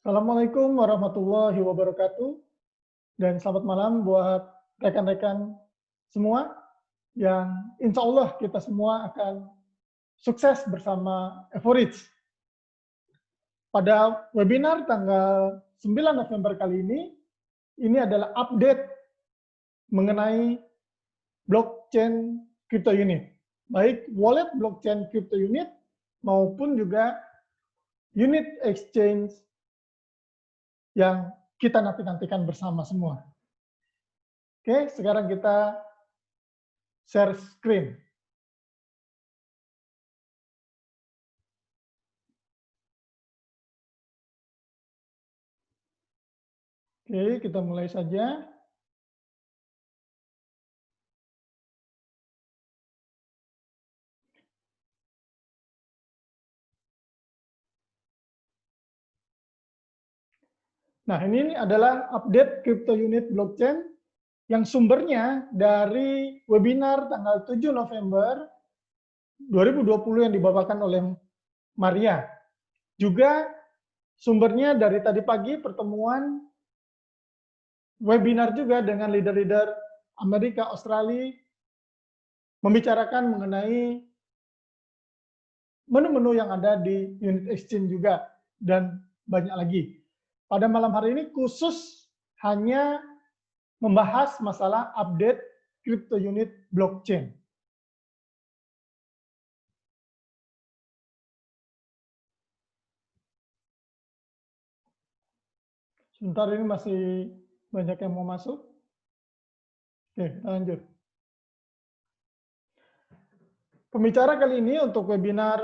Assalamualaikum warahmatullahi wabarakatuh, dan selamat malam buat rekan-rekan semua yang insya Allah kita semua akan sukses bersama Evorich. Pada webinar tanggal 9 November kali ini adalah update mengenai blockchain crypto unit, baik wallet blockchain crypto unit maupun juga unit exchange yang kita nanti-nantikan bersama semua. Oke, sekarang kita share screen. Oke, kita mulai saja. Nah, ini adalah update crypto unit blockchain yang sumbernya dari webinar tanggal 7 November 2020 yang dibawakan oleh Maria. Juga sumbernya dari tadi pagi pertemuan webinar juga dengan leader-leader Amerika, Australia, membicarakan mengenai menu-menu yang ada di unit exchange juga, dan banyak lagi. Pada malam hari ini khusus hanya membahas masalah update crypto unit blockchain. Sebentar, ini masih banyak yang mau masuk. Oke, lanjut. Pembicara kali ini untuk webinar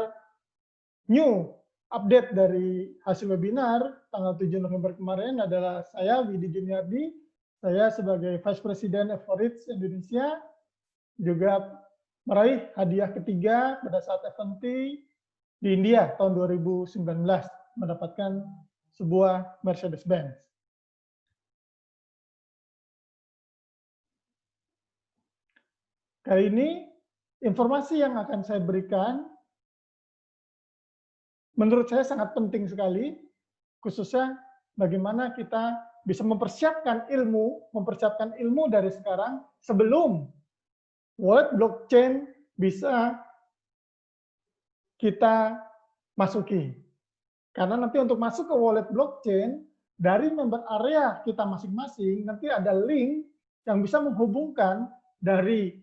new update dari hasil webinar tanggal 7 November kemarin adalah saya, Widi Juniardi. Saya sebagai Vice President Evorich Indonesia, juga meraih hadiah ketiga pada saat FNT di India tahun 2019, mendapatkan sebuah Mercedes-Benz. Kali ini informasi yang akan saya berikan menurut saya sangat penting sekali, khususnya bagaimana kita bisa mempersiapkan ilmu dari sekarang sebelum wallet blockchain bisa kita masuki. Karena nanti untuk masuk ke wallet blockchain, dari member area kita masing-masing, nanti ada link yang bisa menghubungkan dari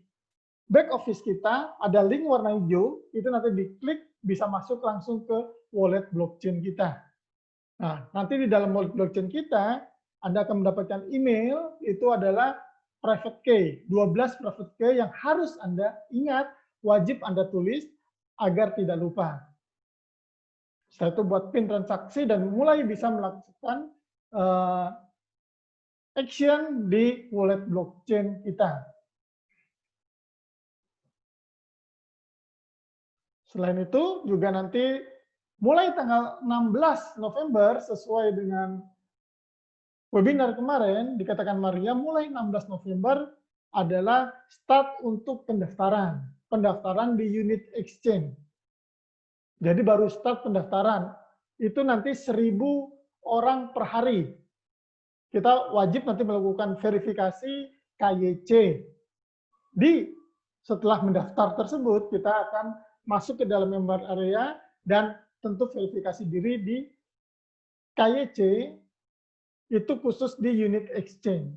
back office kita, ada link warna hijau, itu nanti diklik, bisa masuk langsung ke wallet blockchain kita. Nah, nanti di dalam wallet blockchain kita, Anda akan mendapatkan email, itu adalah private key, 12 private key yang harus Anda ingat, wajib Anda tulis agar tidak lupa. Setelah itu buat PIN transaksi dan mulai bisa melakukan action di wallet blockchain kita. Selain itu juga nanti mulai tanggal 16 November sesuai dengan webinar kemarin dikatakan Maria, mulai 16 November adalah start untuk pendaftaran. Pendaftaran di unit exchange. Jadi baru start pendaftaran. Itu nanti 1.000 orang per hari. Kita wajib nanti melakukan verifikasi KYC. Setelah mendaftar tersebut, kita akan masuk ke dalam member area dan tentu verifikasi diri di KYC itu khusus di unit exchange.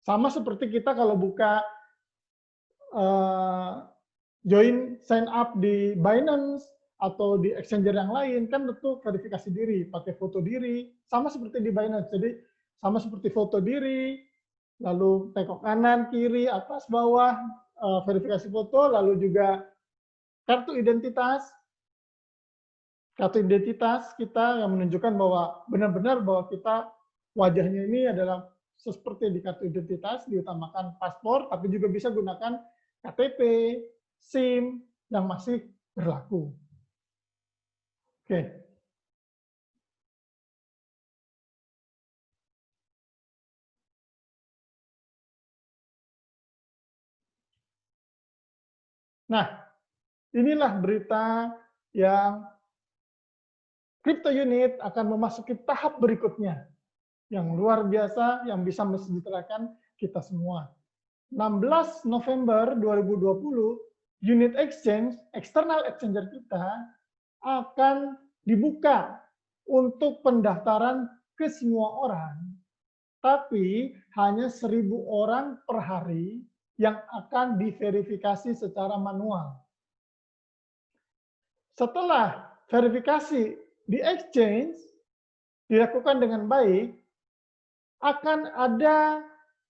Sama seperti kita kalau buka join sign up di Binance atau di exchanger yang lain, kan tentu verifikasi diri, pakai foto diri, sama seperti di Binance. Jadi sama seperti foto diri, lalu tengok kanan, kiri, atas, bawah, verifikasi foto, lalu juga kartu identitas kita yang menunjukkan bahwa benar-benar bahwa kita wajahnya ini adalah seperti di kartu identitas, diutamakan paspor, tapi juga bisa gunakan KTP, SIM yang masih berlaku. Oke. Nah, inilah berita yang crypto unit akan memasuki tahap berikutnya yang luar biasa yang bisa mensejahterakan kita semua. 16 November 2020, unit exchange, external exchanger kita akan dibuka untuk pendaftaran ke semua orang, tapi hanya 1.000 orang per hari yang akan diverifikasi secara manual. Setelah verifikasi di exchange dilakukan dengan baik, akan ada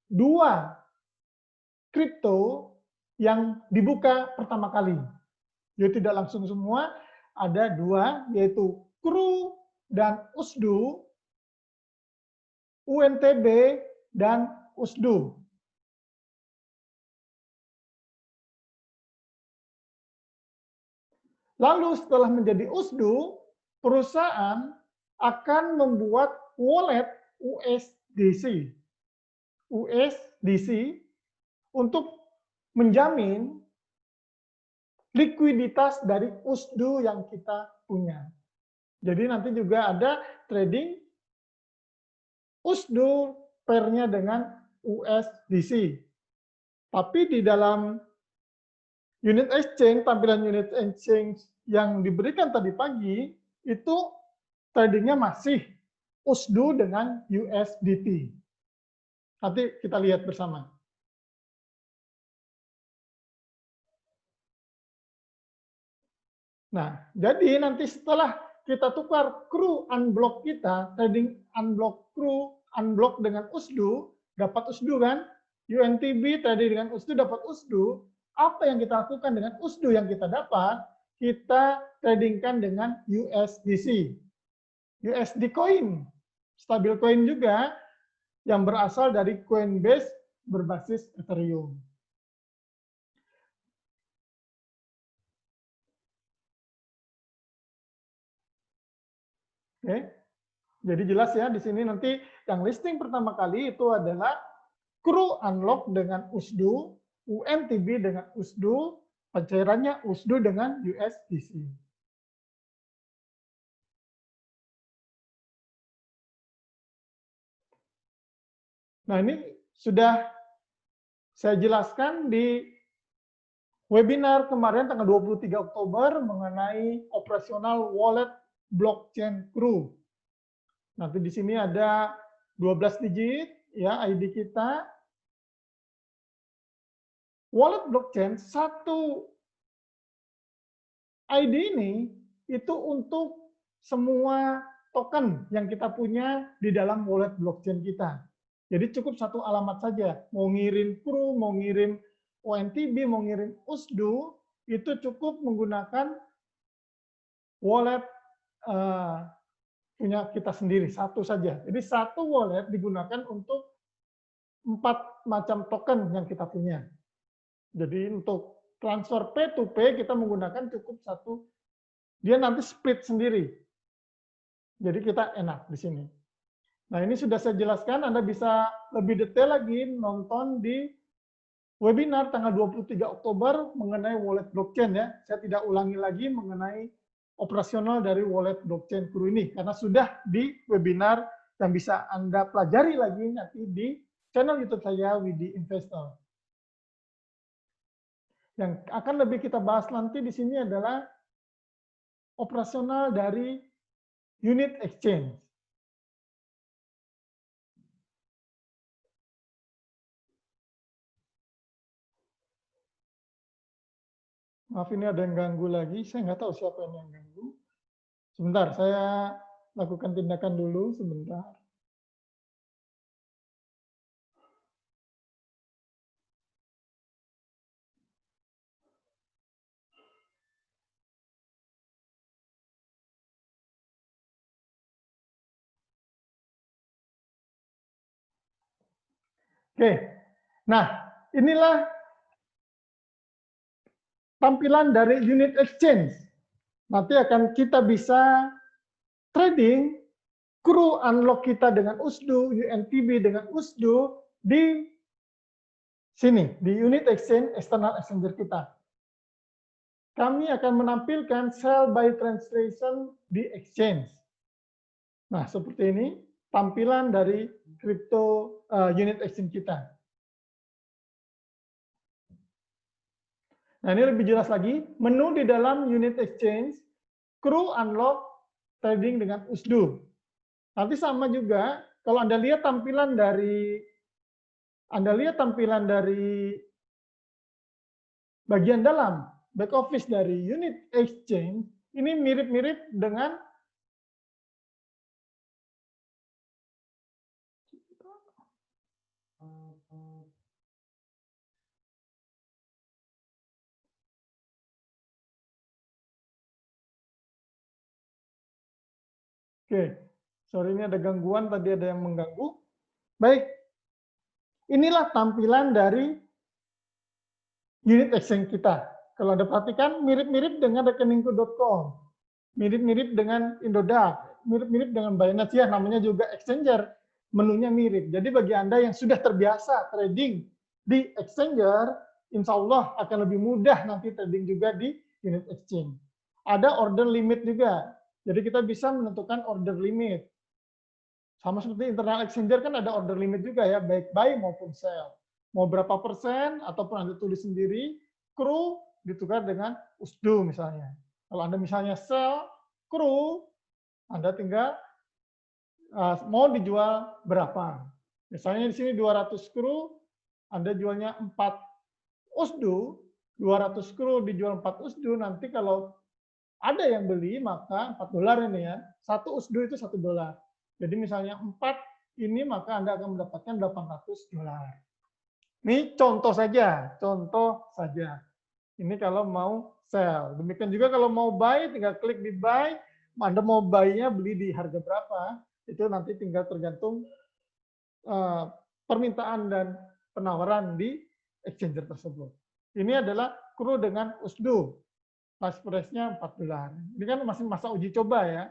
2 kripto yang dibuka pertama kali. Jadi tidak langsung semua, ada 2, yaitu CRU dan USDU, UNTB dan USDU. Lalu setelah menjadi USDU, perusahaan akan membuat wallet USDC. USDC untuk menjamin likuiditas dari USDU yang kita punya. Jadi nanti juga ada trading USDU pairnya dengan USDC. Tapi di dalam unit exchange, tampilan unit exchange yang diberikan tadi pagi, itu tradingnya masih USDU dengan USDT. Nanti kita lihat bersama. Nah, jadi nanti setelah kita tukar CRU unblock kita, trading unblock CRU unblock dengan USDU, dapat USDU kan? UNTB trading dengan USDU dapat USDU. Apa yang kita lakukan dengan USDU yang kita dapat? Kita tradingkan dengan USDC. USD coin, stabil coin juga yang berasal dari Coinbase berbasis Ethereum. Oke, jadi jelas ya di sini nanti yang listing pertama kali itu adalah CRU unlock dengan USDU, UNTB dengan USDU, pencairannya USDU dengan USDC. Nah ini sudah saya jelaskan di webinar kemarin tanggal 23 Oktober mengenai operasional wallet blockchain CRU. Nanti di sini ada 12 digit ya ID kita. Wallet blockchain satu ID ini itu untuk semua token yang kita punya di dalam wallet blockchain kita. Jadi cukup satu alamat saja. Mau ngirim CRU, mau ngirim ONTB, mau ngirim USDU, itu cukup menggunakan wallet punya kita sendiri, satu saja. Jadi satu wallet digunakan untuk 4 macam token yang kita punya. Jadi untuk transfer P2P kita menggunakan cukup satu, dia nanti split sendiri. Jadi kita enak di sini. Nah ini sudah saya jelaskan, Anda bisa lebih detail lagi nonton di webinar tanggal 23 Oktober mengenai wallet blockchain ya. Saya tidak ulangi lagi mengenai operasional dari wallet blockchain CRU ini, karena sudah di webinar yang bisa Anda pelajari lagi nanti di channel YouTube saya, Widi Investor. Yang akan lebih kita bahas nanti di sini adalah operasional dari unit exchange. Maaf ini ada yang ganggu lagi, saya nggak tahu siapa ini yang ganggu. Sebentar, saya lakukan tindakan dulu sebentar. Oke, nah inilah tampilan dari unit exchange. Nanti akan kita bisa trading CRU unlock kita dengan USDU, UNTB dengan USDU di sini, di unit exchange external exchanger kita. Kami akan menampilkan sell by translation di exchange. Nah, seperti ini tampilan dari crypto unit exchange kita. Nah, ini lebih jelas lagi, menu di dalam unit exchange, crew unlock trading dengan USDO. Nanti sama juga, kalau Anda lihat tampilan dari bagian dalam back office dari unit exchange, ini mirip-mirip dengan Oke, sorry ini ada gangguan, tadi ada yang mengganggu. Baik, inilah tampilan dari unit exchange kita. Kalau Anda perhatikan, mirip-mirip dengan rekeningku.com, mirip-mirip dengan Indodax, mirip-mirip dengan Binance, ya namanya juga exchanger, menunya mirip. Jadi bagi Anda yang sudah terbiasa trading di exchanger, insya Allah akan lebih mudah nanti trading juga di unit exchange. Ada order limit juga, jadi kita bisa menentukan order limit. Sama seperti internal exchanger kan ada order limit juga ya, baik buy maupun sell. Mau berapa persen, ataupun Anda tulis sendiri, crew ditukar dengan USDO misalnya. Kalau Anda misalnya sell crew, Anda tinggal mau dijual berapa. Misalnya di sini 200 crew, Anda jualnya 4 USDO, 200 crew dijual 4 USDO, nanti kalau ada yang beli maka $4 ini ya, 1 USDO itu $1. Jadi misalnya 4 ini maka Anda akan mendapatkan $800. Ini contoh saja, Ini kalau mau sell. Demikian juga kalau mau buy, tinggal klik di buy. Anda mau buy-nya beli di harga berapa, itu nanti tinggal tergantung permintaan dan penawaran di exchanger tersebut. Ini adalah crew dengan USDO. Flash price-nya $4. Ini kan masih masa uji coba ya.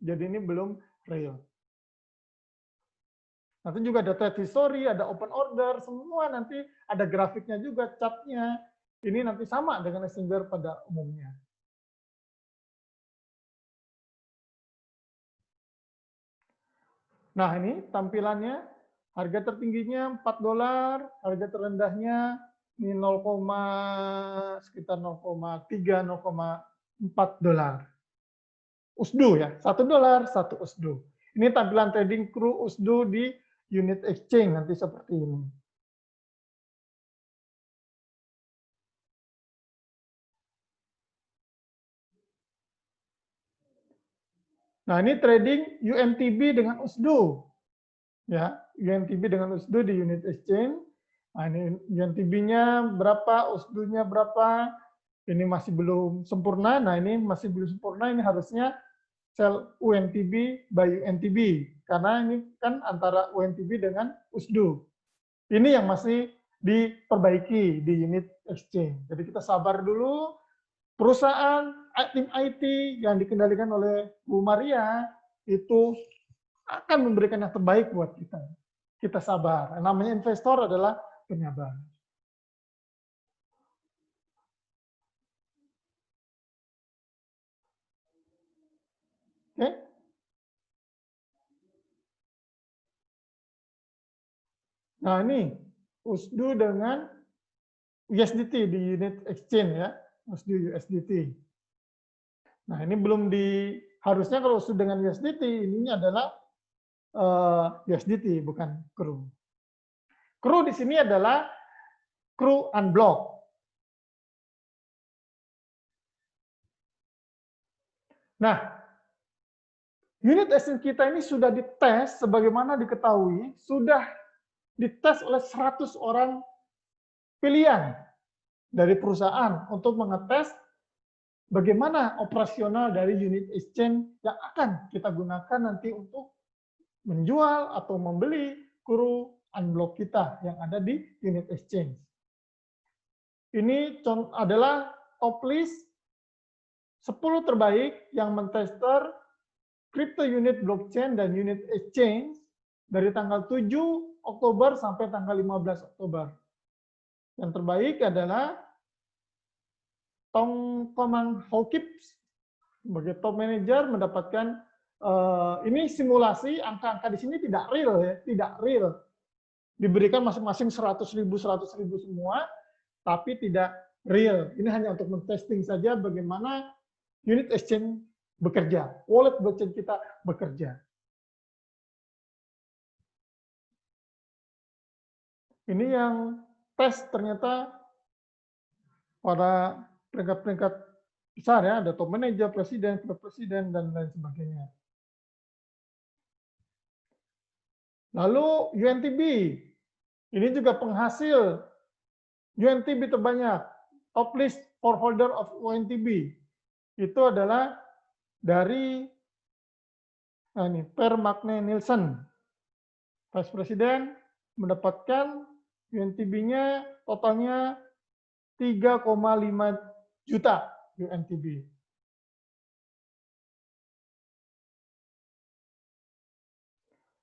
Jadi ini belum real. Nanti juga ada trade history, ada open order, semua nanti ada grafiknya juga, chart-nya. Ini nanti sama dengan exchanger pada umumnya. Nah, ini tampilannya. Harga tertingginya $4, harga terendahnya ini sekitar 0,3, $0,4. USDO ya, $1, 1 USDO. Ini tampilan trading crew USDO di unit exchange nanti seperti ini. Nah, ini trading UNTB dengan USDO. Ya, UNTB dengan USDO di unit exchange. Nah, ini UNTB-nya berapa, USDO-nya berapa. Ini masih belum sempurna. Nah, ini masih belum sempurna. Ini harusnya sell UNTB by UNTB. Karena ini kan antara UNTB dengan USDO. Ini yang masih diperbaiki di unit exchange. Jadi kita sabar dulu. Perusahaan tim IT yang dikendalikan oleh Bu Maria itu akan memberikan yang terbaik buat kita. Kita sabar. Namanya investor adalah penyabar. Oke? Nah ini USDO dengan USDT di unit exchange ya, USDO USDT. Nah ini belum harusnya kalau USDO dengan USDT ini adalah USDT bukan crew. Crew di sini adalah crew unblock. Nah, unit exchange kita ini sudah dites sebagaimana diketahui, sudah dites oleh 100 orang pilihan dari perusahaan untuk mengetes bagaimana operasional dari unit exchange yang akan kita gunakan nanti untuk menjual atau membeli crew unblock kita yang ada di unit exchange. Ini adalah top list 10 terbaik yang mentester crypto unit blockchain dan unit exchange dari tanggal 7 Oktober sampai tanggal 15 Oktober. Yang terbaik adalah Tong Komang Hawkips sebagai top manager mendapatkan ini simulasi, angka-angka di sini tidak real ya, tidak real. Diberikan masing-masing 100.000 semua, tapi tidak real. Ini hanya untuk men-testing saja bagaimana unit exchange bekerja, wallet blockchain kita bekerja. Ini yang tes ternyata pada peringkat-peringkat besar ya, ada top manager, presiden, presiden, dan lain sebagainya. Lalu UNTB, ini juga penghasil UNTB terbanyak, top list for holder of UNTB. Itu adalah dari Per Magne Nielsen. Vice Presiden mendapatkan UNTB-nya totalnya 3,5 juta UNTB.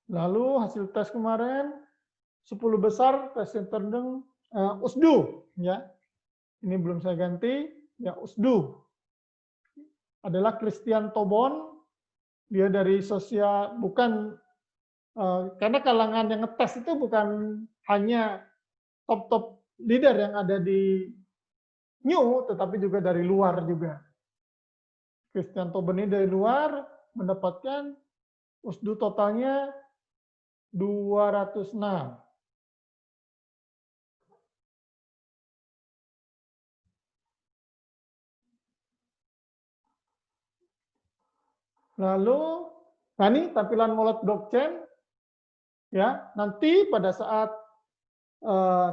Lalu hasil tes kemarin 10 besar tes terendeng USDU ya. Ini belum saya ganti ya, USDU adalah Christian Tobon, dia dari sosial, bukan karena kalangan yang ngetes itu bukan hanya top-top leader yang ada di New, tetapi juga dari luar juga. Christian Tobon ini dari luar mendapatkan USDU totalnya 206. Lalu, nah ini tampilan wallet blockchain, ya. Nanti pada saat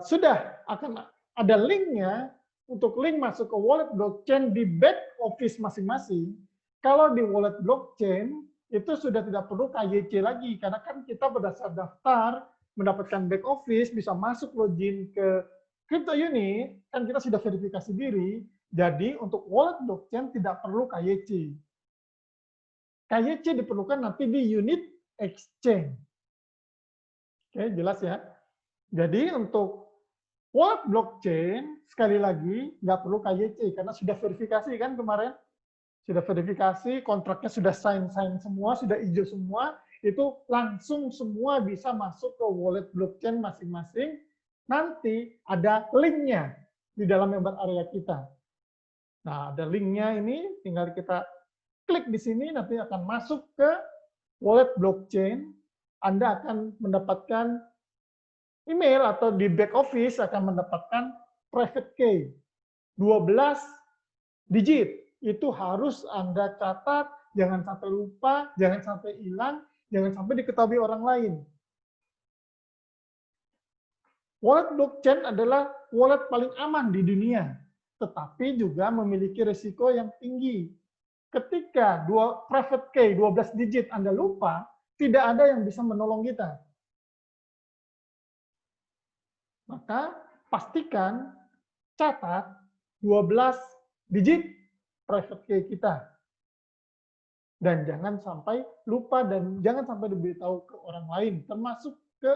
sudah akan ada linknya, untuk link masuk ke wallet blockchain di back office masing-masing. Kalau di wallet blockchain itu sudah tidak perlu KYC lagi, karena kan kita pada saat daftar mendapatkan back office bisa masuk login ke crypto unit, kan kita sudah verifikasi diri. Jadi untuk wallet blockchain tidak perlu KYC. KYC diperlukan nanti di unit exchange. Oke, jelas ya. Jadi untuk wallet blockchain, sekali lagi, nggak perlu KYC, karena sudah verifikasi kan kemarin. Sudah verifikasi, kontraknya sudah sign semua, sudah hijau semua, itu langsung semua bisa masuk ke wallet blockchain masing-masing. Nanti ada linknya di dalam member area kita. Nah, ada linknya ini, tinggal kita klik di sini, nanti akan masuk ke wallet blockchain. Anda akan mendapatkan email atau di back office akan mendapatkan private key 12 digit. Itu harus Anda catat, jangan sampai lupa, jangan sampai hilang, jangan sampai diketahui orang lain. Wallet blockchain adalah wallet paling aman di dunia, tetapi juga memiliki risiko yang tinggi. Ketika private key 12 digit Anda lupa, tidak ada yang bisa menolong kita. Maka pastikan catat 12 digit private key kita. Dan jangan sampai lupa dan jangan sampai diberitahu ke orang lain, termasuk ke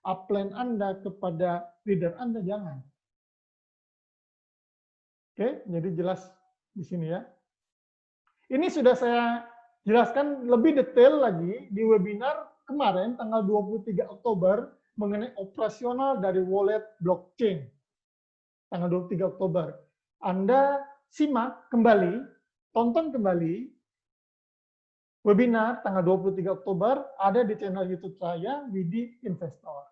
upline Anda, kepada leader Anda, jangan. Oke, jadi jelas di sini ya. Ini sudah saya jelaskan lebih detail lagi di webinar kemarin tanggal 23 Oktober mengenai operasional dari wallet blockchain. Tanggal 23 Oktober. Anda simak kembali, tonton kembali webinar tanggal 23 Oktober ada di channel YouTube saya, Widi Investor.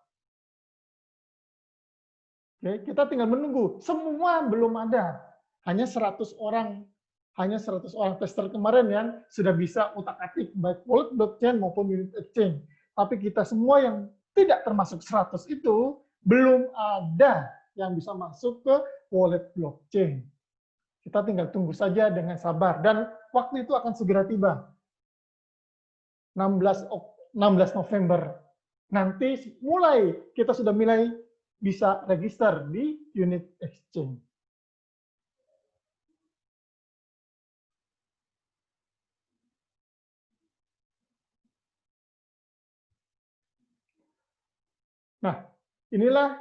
Oke, kita tinggal menunggu. Semua belum ada. Hanya 100 orang tester kemarin yang sudah bisa utak-atik baik wallet blockchain maupun unit exchange. Tapi kita semua yang tidak termasuk 100 itu belum ada yang bisa masuk ke wallet blockchain. Kita tinggal tunggu saja dengan sabar dan waktu itu akan segera tiba. 16 November. Nanti kita sudah mulai bisa register di unit exchange. Nah, inilah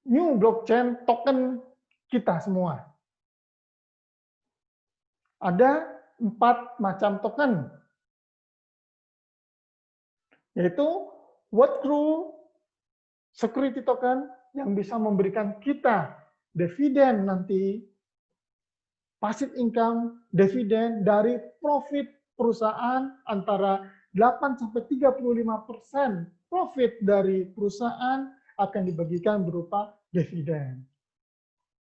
new blockchain token kita semua. Ada 4 macam token, yaitu Word Crew security token yang bisa memberikan kita dividen nanti, passive income, dividen dari profit perusahaan antara 8-35% profit dari perusahaan akan dibagikan berupa dividen.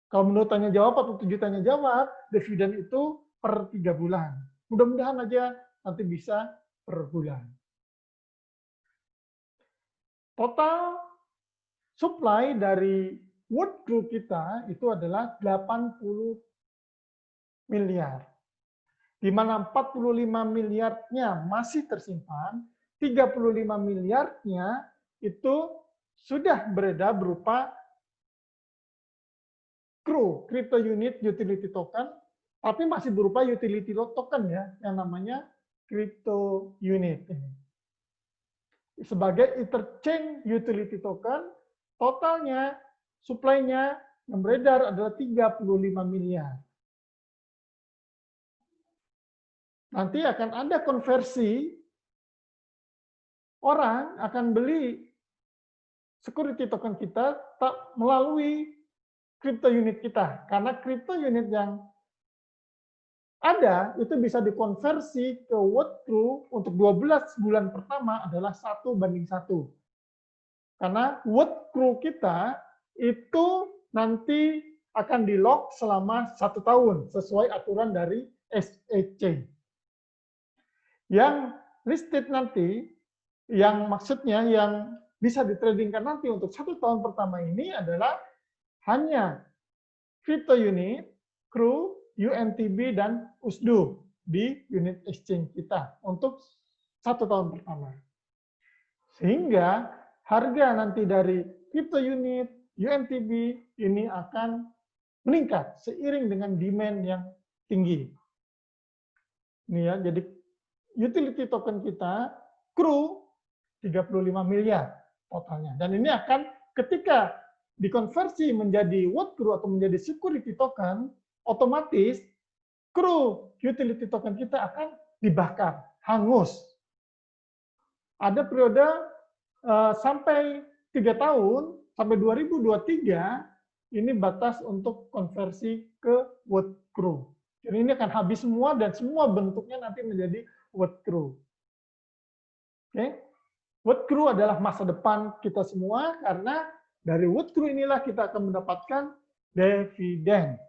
Kalau menurut tanya jawab atau 7 tanya jawab, dividen itu per 3 bulan. Mudah-mudahan aja nanti bisa per bulan. Total supply dari Word Crew kita itu adalah 80 miliar. Di mana 45 miliarnya masih tersimpan, 35 miliarnya itu sudah beredar berupa CRU, Crypto Unit Utility Token, tapi masih berupa utility token ya, yang namanya Crypto Unit ini. Sebagai interchange utility token, totalnya, supply-nya yang beredar adalah 35 miliar. Nanti akan ada konversi, orang akan beli security token kita melalui crypto unit kita. Karena crypto unit yang ada itu bisa dikonversi ke Word Crew untuk 12 bulan pertama adalah 1:1. Karena Word Crew kita itu nanti akan di-lock selama 1 tahun sesuai aturan dari SEC. Yang listed nanti, yang maksudnya yang bisa ditradingkan nanti untuk 1 tahun pertama ini adalah hanya crypto unit, CRU, UNTB, dan USDU di unit exchange kita untuk 1 tahun pertama. Sehingga harga nanti dari crypto unit, UNTB ini akan meningkat seiring dengan demand yang tinggi. Ini ya, jadi utility token kita, CRU, 35 miliar totalnya. Dan ini akan ketika dikonversi menjadi Word Crew atau menjadi security token, otomatis CRU utility token kita akan dibakar, hangus. Ada periode sampai 3 tahun, sampai 2023, ini batas untuk konversi ke Word Crew. Jadi ini akan habis semua dan semua bentuknya nanti menjadi Word Crew. Oke? Word Crew adalah masa depan kita semua karena dari Word Crew inilah kita akan mendapatkan dividen.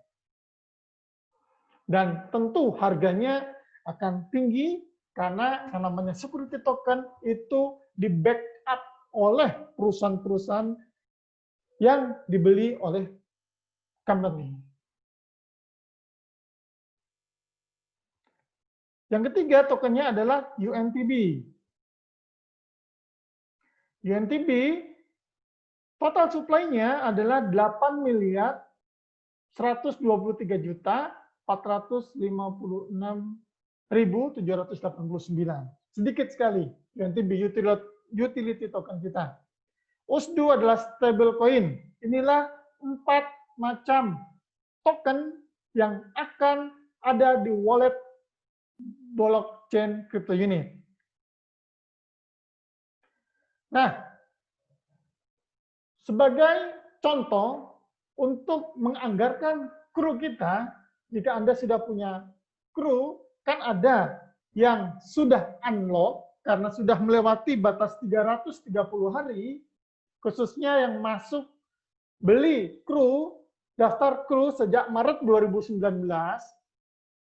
Dan tentu harganya akan tinggi karena yang namanya security token itu di backup oleh perusahaan-perusahaan yang dibeli oleh company. Yang ketiga tokennya adalah UNTB. UNTB total supply-nya adalah 8 miliar 123 juta 456.789. Sedikit sekali UNTB utility token kita. USDU adalah stable coin. Inilah 4 macam token yang akan ada di wallet blockchain crypto unit. Nah, sebagai contoh untuk menganggarkan CRU kita, jika Anda sudah punya CRU, kan ada yang sudah unlock karena sudah melewati batas 330 hari, khususnya yang masuk beli CRU, daftar CRU sejak Maret 2019,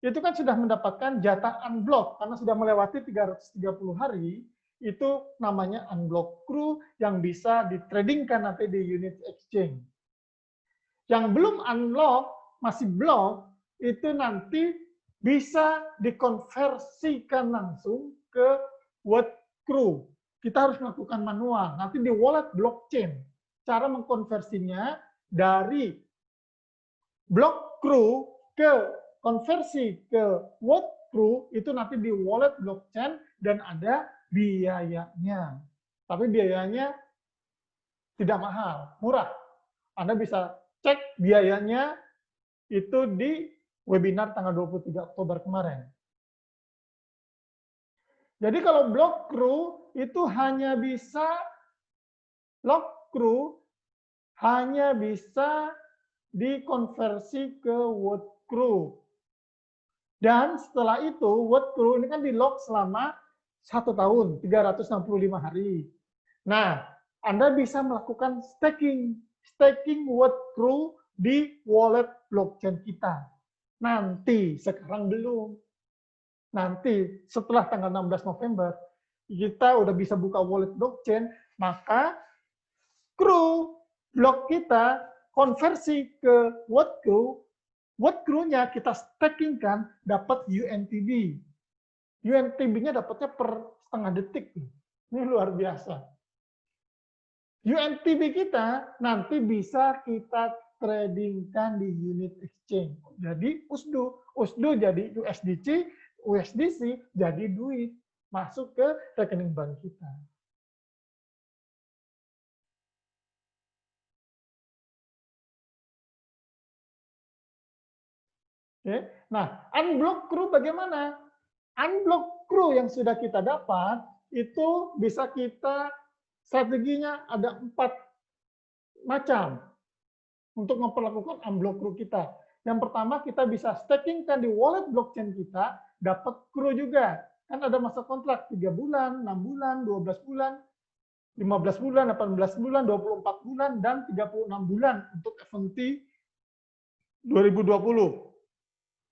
itu kan sudah mendapatkan jatah unblock karena sudah melewati 330 hari, itu namanya unblock CRU yang bisa ditradingkan nanti di unit exchange. Yang belum unlock, masih block, itu nanti bisa dikonversikan langsung ke Word Crew. Kita harus melakukan manual. Nanti di wallet blockchain. Cara mengkonversinya dari block Crew ke konversi ke Word Crew itu nanti di wallet blockchain dan ada biayanya. Tapi biayanya tidak mahal, murah. Anda bisa cek biayanya itu di webinar tanggal 23 Oktober kemarin. Jadi kalau block crew itu hanya bisa lock crew hanya bisa dikonversi ke word crew. Dan setelah itu word crew ini kan di lock selama 1 tahun, 365 hari. Nah, Anda bisa melakukan staking word crew di wallet blockchain kita. Nanti, sekarang belum. Nanti setelah tanggal 16 November, kita udah bisa buka wallet blockchain, maka crew blok kita konversi ke word crew-nya kita stakingkan dapat UNTB. UNTB-nya dapatnya per setengah detik. Ini luar biasa. UNTB kita nanti bisa kita tradingkan di unit exchange. Jadi USDU jadi USDC, USDC jadi duit masuk ke rekening bank kita. Oke. Nah, unblock crew bagaimana? Unblock crew yang sudah kita dapat itu bisa kita strateginya ada 4 macam untuk memperlakukan unblock crew kita. Yang pertama kita bisa stakingkan di wallet blockchain kita, dapat crew juga. Kan ada masa kontrak 3 bulan, 6 bulan, 12 bulan, 15 bulan, 18 bulan, 24 bulan, dan 36 bulan untuk FNT 2020.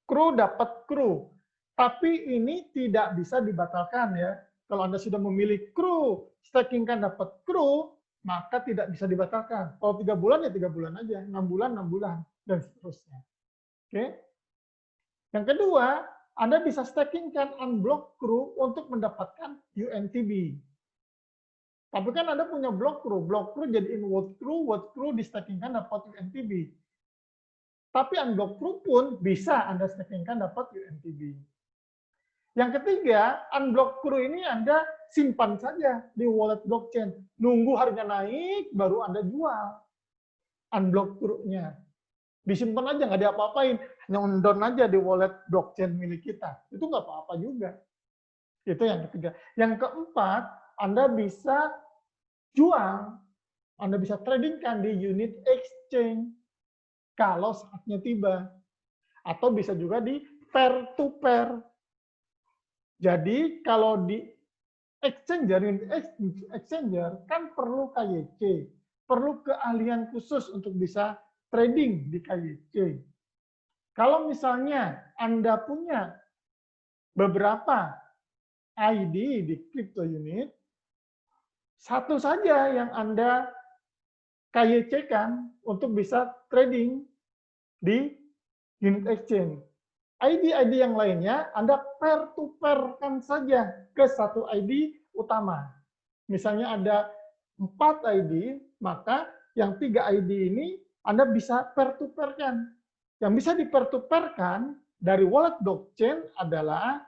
Crew dapat crew. Tapi ini tidak bisa dibatalkan ya. Kalau Anda sudah memilih crew, stakingkan dapat crew, maka tidak bisa dibatalkan. Kalau 3 bulan ya 3 bulan aja, 6 bulan, 6 bulan, dan seterusnya. Oke. Yang kedua, Anda bisa stakingkan unblock crew untuk mendapatkan UNTB. Tapi kan Anda punya block crew jadiin word crew di-stakingkan dapat UNTB. Tapi unblock crew pun bisa Anda stakingkan dapat UNTB. Yang ketiga, unblock crew ini Anda simpan saja di wallet blockchain. Nunggu harga naik, baru Anda jual unblock crew-nya. Disimpan aja, nggak diapa-apain. Hanya on-down aja di wallet blockchain milik kita. Itu nggak apa-apa juga. Itu yang ketiga. Yang keempat, Anda bisa jual, Anda bisa tradingkan di unit exchange kalau saatnya tiba. Atau bisa juga di pair-to-pair. Jadi kalau di exchanger kan perlu KYC, perlu keahlian khusus untuk bisa trading di KYC. Kalau misalnya Anda punya beberapa ID di crypto unit, satu saja yang Anda KYC-kan untuk bisa trading di unit exchange. ID-ID yang lainnya Anda pair-to-pair-kan saja ke satu ID utama. Misalnya ada 4 ID, maka yang 3 ID ini Anda bisa pair-to-pair-kan. Yang bisa di-pair-to-pair-kan dari wallet blockchain adalah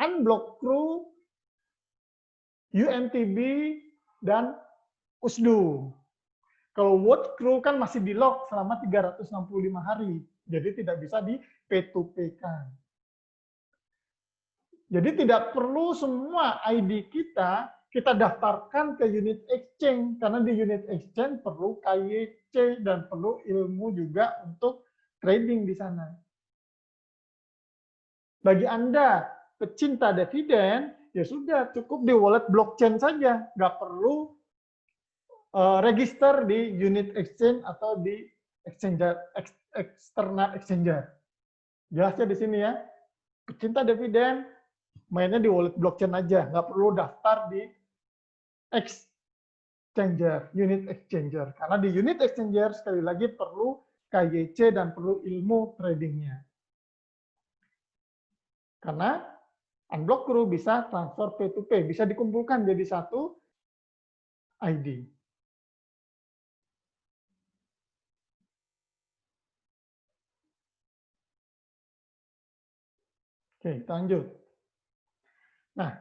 unblock crew, UNTB, dan USDU. Kalau word crew kan masih di lock selama 365 hari. Jadi tidak bisa di P2P-kan. Jadi tidak perlu semua ID kita daftarkan ke unit exchange. Karena di unit exchange perlu KYC dan perlu ilmu juga untuk trading di sana. Bagi Anda pecinta dividen, ya sudah cukup di wallet blockchain saja. Nggak perlu register di unit exchange atau di external exchanger. Jelasnya di sini ya. Pecinta dividen mainnya di wallet blockchain aja, nggak perlu daftar di exchanger, unit exchanger. Karena di unit exchanger sekali lagi perlu KYC dan perlu ilmu tradingnya. Karena unblock crew bisa transfer P2P, bisa dikumpulkan jadi satu ID. Oke, kita lanjut. Nah,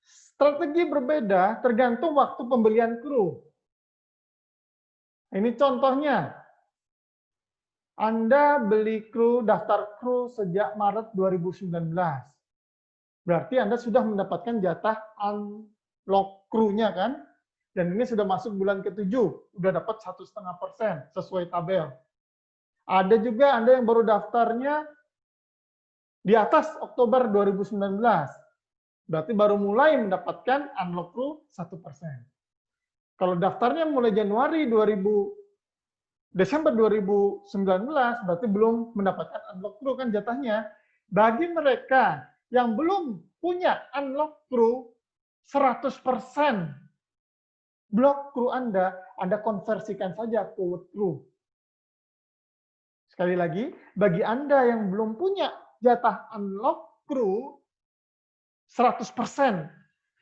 strategi berbeda tergantung waktu pembelian kru. Ini contohnya. Anda beli kru, daftar kru sejak Maret 2019. Berarti Anda sudah mendapatkan jatah unlock crew-nya kan? Dan ini sudah masuk bulan ke-7, udah dapat 1,5% sesuai tabel. Ada juga Anda yang baru daftarnya di atas Oktober 2019. Berarti baru mulai mendapatkan unlock crew 1%. Kalau daftarnya mulai Januari Desember 2019, berarti belum mendapatkan unlock crew kan jatahnya. Bagi mereka yang belum punya unlock crew 100%, blok crew Anda konversikan saja ke work crew. Sekali lagi, bagi Anda yang belum punya jatah unlock crew 100%,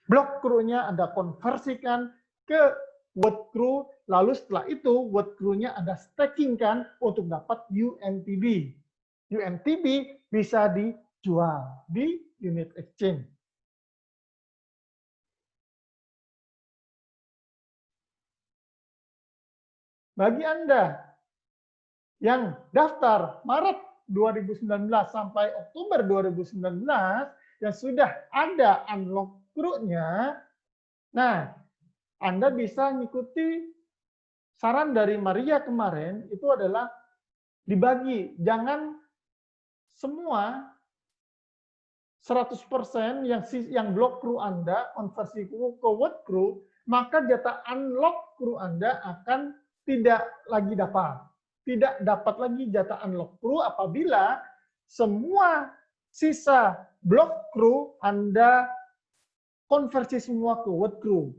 blok crew-nya Anda konversikan ke work crew, lalu setelah itu work crew-nya Anda stackingkan untuk dapat UNTB. UNTB bisa dijual di unit exchange. Bagi Anda yang daftar Maret 2019 sampai Oktober 2019 yang sudah ada unlock crew-nya, nah Anda bisa mengikuti saran dari Maria kemarin, itu adalah dibagi, jangan semua 100% yang blok crew Anda konversi ke work crew, maka jatah unlock crew Anda akan tidak lagi dapat. Tidak dapat lagi jatah unlock crew apabila semua sisa blok crew Anda konversi semua ke work crew.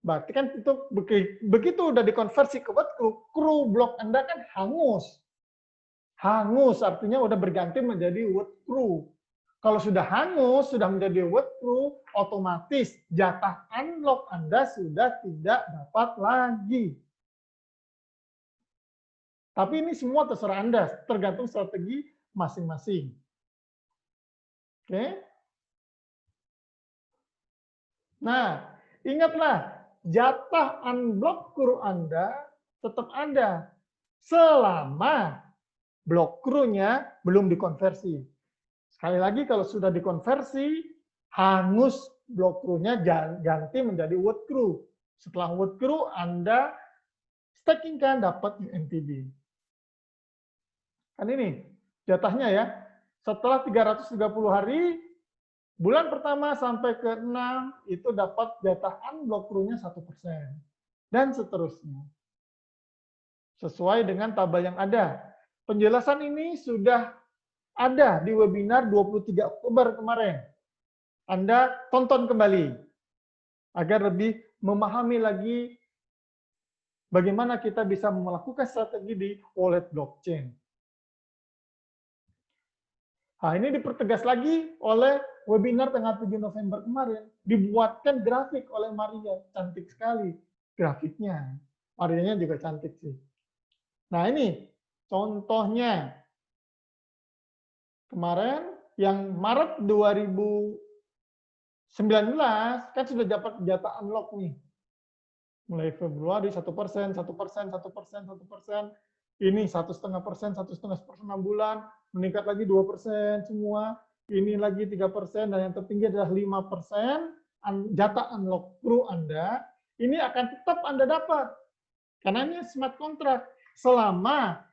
Berarti kan itu begitu udah dikonversi ke work crew, crew blok Anda kan hangus. Hangus artinya udah berganti menjadi work crew. Kalau sudah hangus, sudah menjadi work crew, otomatis jatah unlock Anda sudah tidak dapat lagi. Tapi ini semua terserah Anda, tergantung strategi masing-masing. Oke? Nah, ingatlah, jatah unblock crew Anda tetap ada selama blok crew-nya belum dikonversi. Sekali lagi, kalau sudah dikonversi, hangus blok crew-nya ganti menjadi work crew. Setelah work crew, Anda stackingkan dapat UNTB. Kan ini jatahnya ya. Setelah 330 hari, bulan pertama sampai ke 6 itu dapat jatah unblock crew-nya 1%. Dan seterusnya. Sesuai dengan tabel yang ada. Penjelasan ini sudah ada di webinar 23 Oktober kemarin. Anda tonton kembali agar lebih memahami lagi bagaimana kita bisa melakukan strategi di wallet blockchain. Nah, ini dipertegas lagi oleh webinar tanggal 7 November kemarin. Dibuatkan grafik oleh Maria. Cantik sekali grafiknya. Marianya juga cantik sih. Nah, ini contohnya. Kemarin yang Maret 2019 kan sudah dapat jatah unlock nih. Mulai Februari 1%, 1%, 1%, 1%. Ini 1,5%, 1,5% 6 bulan, meningkat lagi 2% semua. Ini lagi 3%, dan yang tertinggi adalah 5% jatah unlock crew Anda. Ini akan tetap Anda dapat. Karena ini smart contract. Selama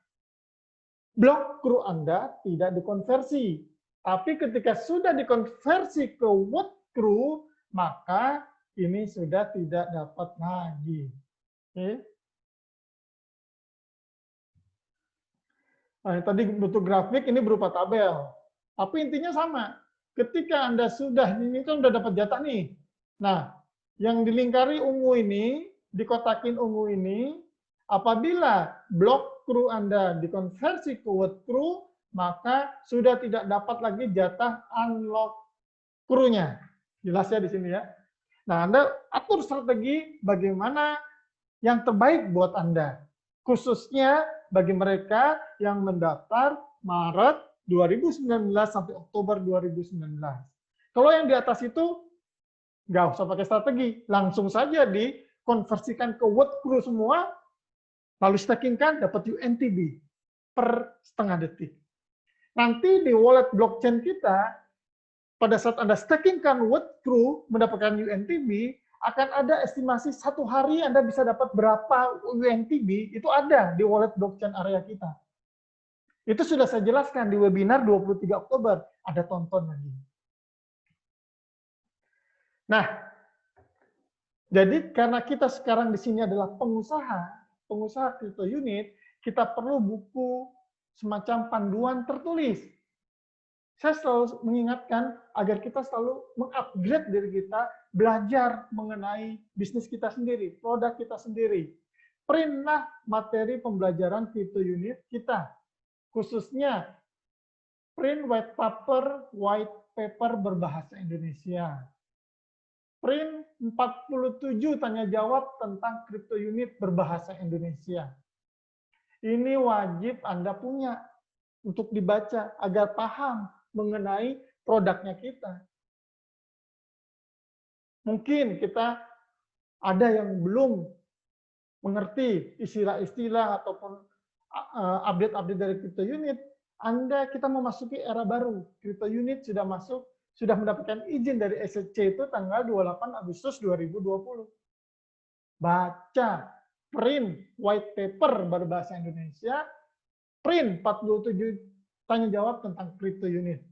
blok crew Anda tidak dikonversi. Tapi ketika sudah dikonversi ke work crew, maka ini sudah tidak dapat lagi. Oke. Nah, tadi bentuk grafik ini berupa tabel. Tapi intinya sama. Ketika Anda sudah, ini kan sudah dapat jatah nih. Nah, yang dilingkari ungu ini, dikotakin ungu ini, apabila blok crew Anda dikonversi ke work crew, maka sudah tidak dapat lagi jatah unlock crew-nya. Jelas ya di sini ya. Nah, Anda atur strategi bagaimana yang terbaik buat Anda. Khususnya bagi mereka yang mendaftar Maret 2019 sampai Oktober 2019. Kalau yang di atas itu, nggak usah pakai strategi. Langsung saja dikonversikan ke work crew semua, lalu stackingkan, dapat UNTB per setengah detik. Nanti di wallet blockchain kita, pada saat Anda stakingkan WordCrew mendapatkan UNTB, akan ada estimasi 1 hari Anda bisa dapat berapa UNTB, itu ada di wallet blockchain area kita. Itu sudah saya jelaskan di webinar 23 Oktober, ada tonton lagi. Nah, jadi karena kita sekarang di sini adalah pengusaha crypto unit, kita perlu buku semacam panduan tertulis. Saya selalu mengingatkan agar kita selalu mengupgrade diri kita, belajar mengenai bisnis kita sendiri, produk kita sendiri. Printlah materi pembelajaran crypto unit kita, khususnya print white paper berbahasa Indonesia. Print 47 tanya jawab tentang crypto unit berbahasa Indonesia. Ini wajib Anda punya untuk dibaca agar paham mengenai produknya kita. Mungkin kita ada yang belum mengerti istilah-istilah ataupun update-update dari crypto unit. Kita memasuki era baru. Crypto unit sudah mendapatkan izin dari SEC itu tanggal 28 Agustus 2020. Baca, print white paper berbahasa Indonesia, print 47 tanya jawab tentang crypto unit.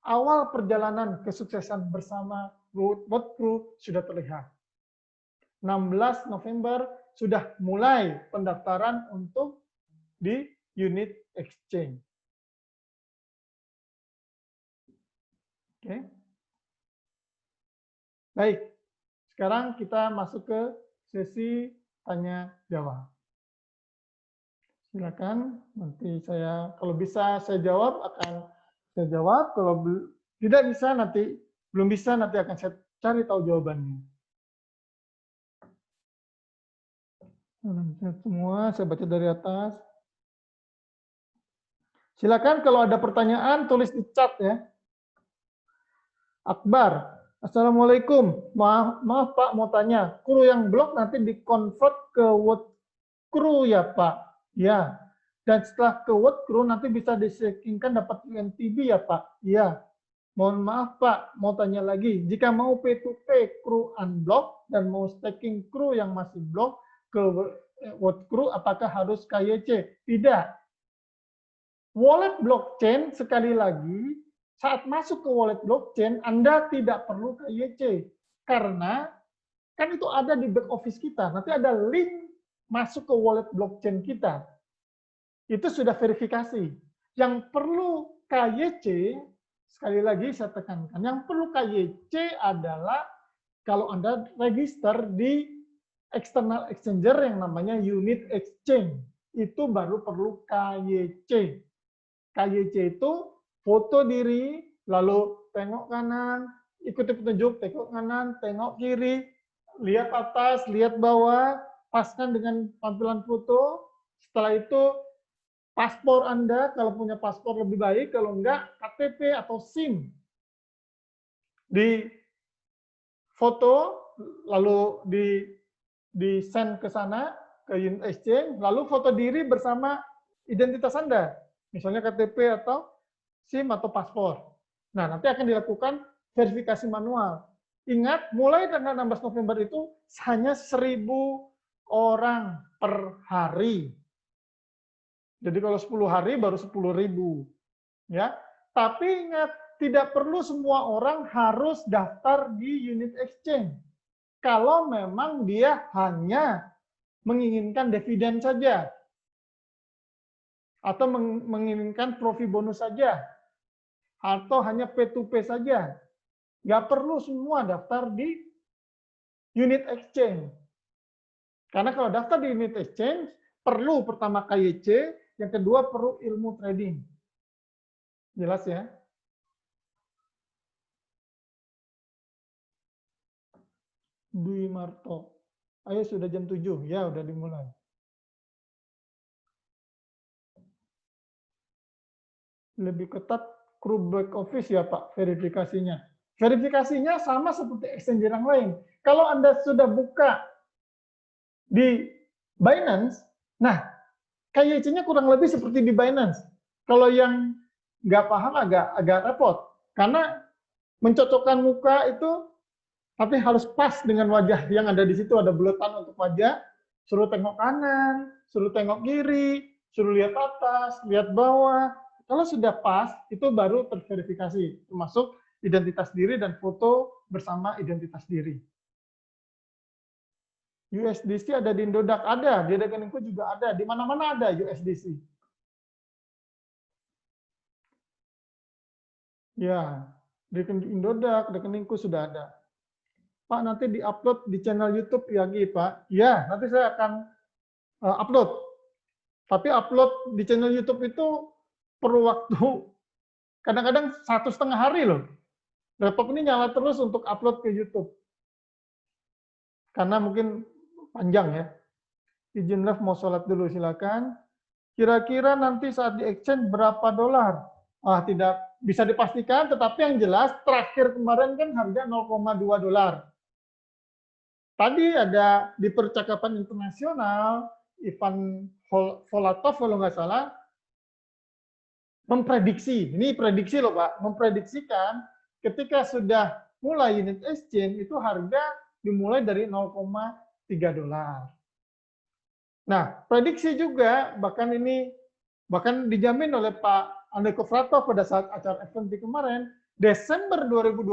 Awal perjalanan kesuksesan bersama WordCrew sudah terlihat. 16 November sudah mulai pendaftaran untuk di unit exchange. Oke. Baik. Sekarang kita masuk ke sesi tanya jawab. Silakan, nanti kalau bisa saya jawab, akan saya jawab. Kalau tidak bisa, belum bisa, nanti akan saya cari tahu jawabannya. Semua, saya baca dari atas. Silakan kalau ada pertanyaan, tulis di chat ya. Akbar, Assalamualaikum. Maaf Pak, mau tanya. Kru yang blok nanti di-convert ke WordCrew ya Pak? Ya, dan setelah ke WordCrew nanti bisa di-stakingkan dapat UNTB ya Pak? Ya. Mohon maaf Pak, mau tanya lagi. Jika mau P2P Crew unblock dan mau staking Crew yang masih blok ke WordCrew, apakah harus KYC? Tidak. Wallet blockchain sekali lagi, saat masuk ke wallet blockchain Anda tidak perlu KYC karena kan itu ada di back office kita. Nanti ada link masuk ke wallet blockchain kita, itu sudah verifikasi. Yang perlu KYC, sekali lagi saya tekankan, yang perlu KYC adalah kalau Anda register di external exchanger yang namanya unit exchange, itu baru perlu KYC. KYC itu foto diri, lalu tengok kanan, ikuti petunjuk, tengok kanan, tengok kiri, lihat atas, lihat bawah, paskan dengan tampilan foto. Setelah itu paspor Anda, kalau punya paspor lebih baik, kalau enggak KTP atau SIM. Di foto, lalu di send ke sana, ke unit exchange, lalu foto diri bersama identitas Anda. Misalnya KTP atau SIM atau paspor. Nah, nanti akan dilakukan verifikasi manual. Ingat, mulai tanggal 16 November itu hanya 1.000 orang per hari. Jadi kalau 10 hari baru 10.000. Ya. Tapi ingat, tidak perlu semua orang harus daftar di unit exchange. Kalau memang dia hanya menginginkan dividen saja. Atau menginginkan trofi bonus saja. Atau hanya P2P saja. Nggak perlu semua daftar di unit exchange. Karena kalau daftar di unit exchange, perlu pertama KYC, yang kedua perlu ilmu trading. Jelas ya? Dwi Marto. Ayo sudah jam 7, ya udah dimulai. Lebih ketat kru back office ya Pak, verifikasinya. Verifikasinya sama seperti exchange yang lain. Kalau Anda sudah buka di Binance, nah KYC-nya kurang lebih seperti di Binance. Kalau yang nggak paham agak repot. Karena mencocokkan muka itu tapi harus pas dengan wajah yang ada di situ. Ada buletan untuk wajah, suruh tengok kanan, suruh tengok kiri, suruh lihat atas, lihat bawah. Kalau sudah pas, itu baru terverifikasi, termasuk identitas diri dan foto bersama identitas diri. USDC ada di Indodax, ada, di rekeningku juga ada, di mana-mana ada USDC. Ya, di Indodax, rekeningku sudah ada. Pak, nanti di-upload di channel YouTube ya, Pak? Ya, nanti saya akan upload. Tapi upload di channel YouTube itu perlu waktu kadang-kadang 1,5 hari loh. Laptop ini nyala terus untuk upload ke YouTube. Karena mungkin panjang ya. Izin live mau sholat dulu, silakan. Kira-kira nanti saat di exchange berapa dolar? Tidak bisa dipastikan, tetapi yang jelas terakhir kemarin kan harga 0,2 dolar. Tadi ada di percakapan internasional, Ivan Volatov kalau nggak salah, memprediksi, ini prediksi loh Pak, memprediksikan ketika sudah mulai unit exchange itu harga dimulai dari 0,3 dolar. Nah, prediksi juga bahkan dijamin oleh Pak Andrei Kovratov pada saat acara FOMC kemarin, Desember 2020,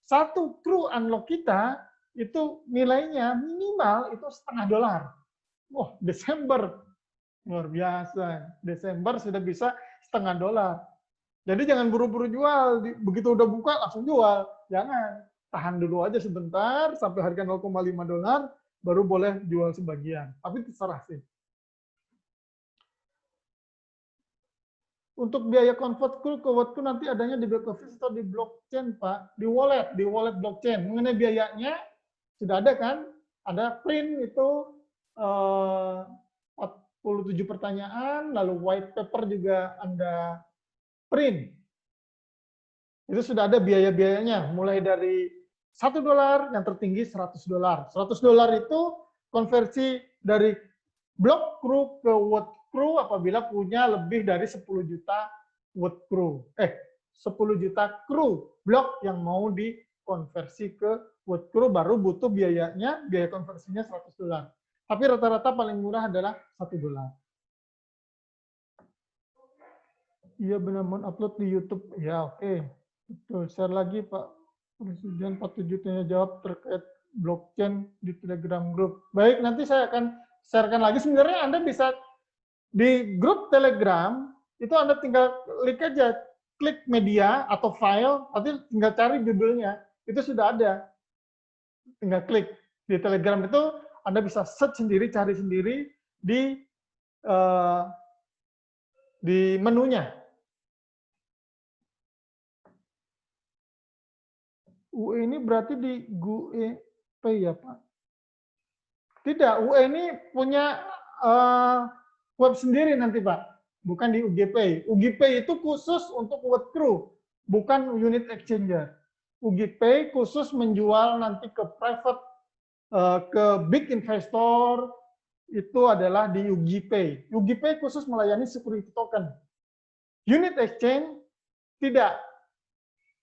satu kru unlock kita itu nilainya minimal itu $0,5 dolar. Wah, Desember luar biasa. Desember sudah bisa $0,5 dolar. Jadi jangan buru-buru jual, begitu udah buka langsung jual. Jangan, tahan dulu aja sebentar sampai harga 0,5 dolar baru boleh jual sebagian. Tapi terserah sih. Untuk biaya convert kru ke Wattku nanti adanya di back office atau di blockchain, Pak? Di wallet blockchain. Mengenai biayanya sudah ada kan? Ada print itu 47 pertanyaan, lalu white paper juga Anda print. Itu sudah ada biaya-biayanya, mulai dari $1 yang tertinggi $100. $100 itu konversi dari block crew ke watt crew apabila punya lebih dari 10 juta watt crew. 10 juta crew blok yang mau dikonversi ke watt crew baru butuh biayanya, biaya konversinya $100. Tapi rata-rata paling murah adalah $1. Iya benar, mau upload di YouTube. Ya oke. Betul. Share lagi Pak Presiden 47 tanya jawab terkait blockchain di Telegram group. Baik, nanti saya akan sharekan lagi. Sebenarnya Anda bisa di grup Telegram, itu Anda tinggal klik aja, klik media atau file, nanti tinggal cari judulnya. Itu sudah ada. Tinggal klik. Di Telegram itu Anda bisa search sendiri, cari sendiri di menunya. UE ini berarti di GUEP ya Pak? Tidak, UE ini punya web sendiri nanti Pak, bukan di UGP. UGP itu khusus untuk web crew, bukan unit exchanger. UGP khusus menjual nanti ke private, ke big investor, itu adalah di UGP. UGP khusus melayani security token. Unit exchange tidak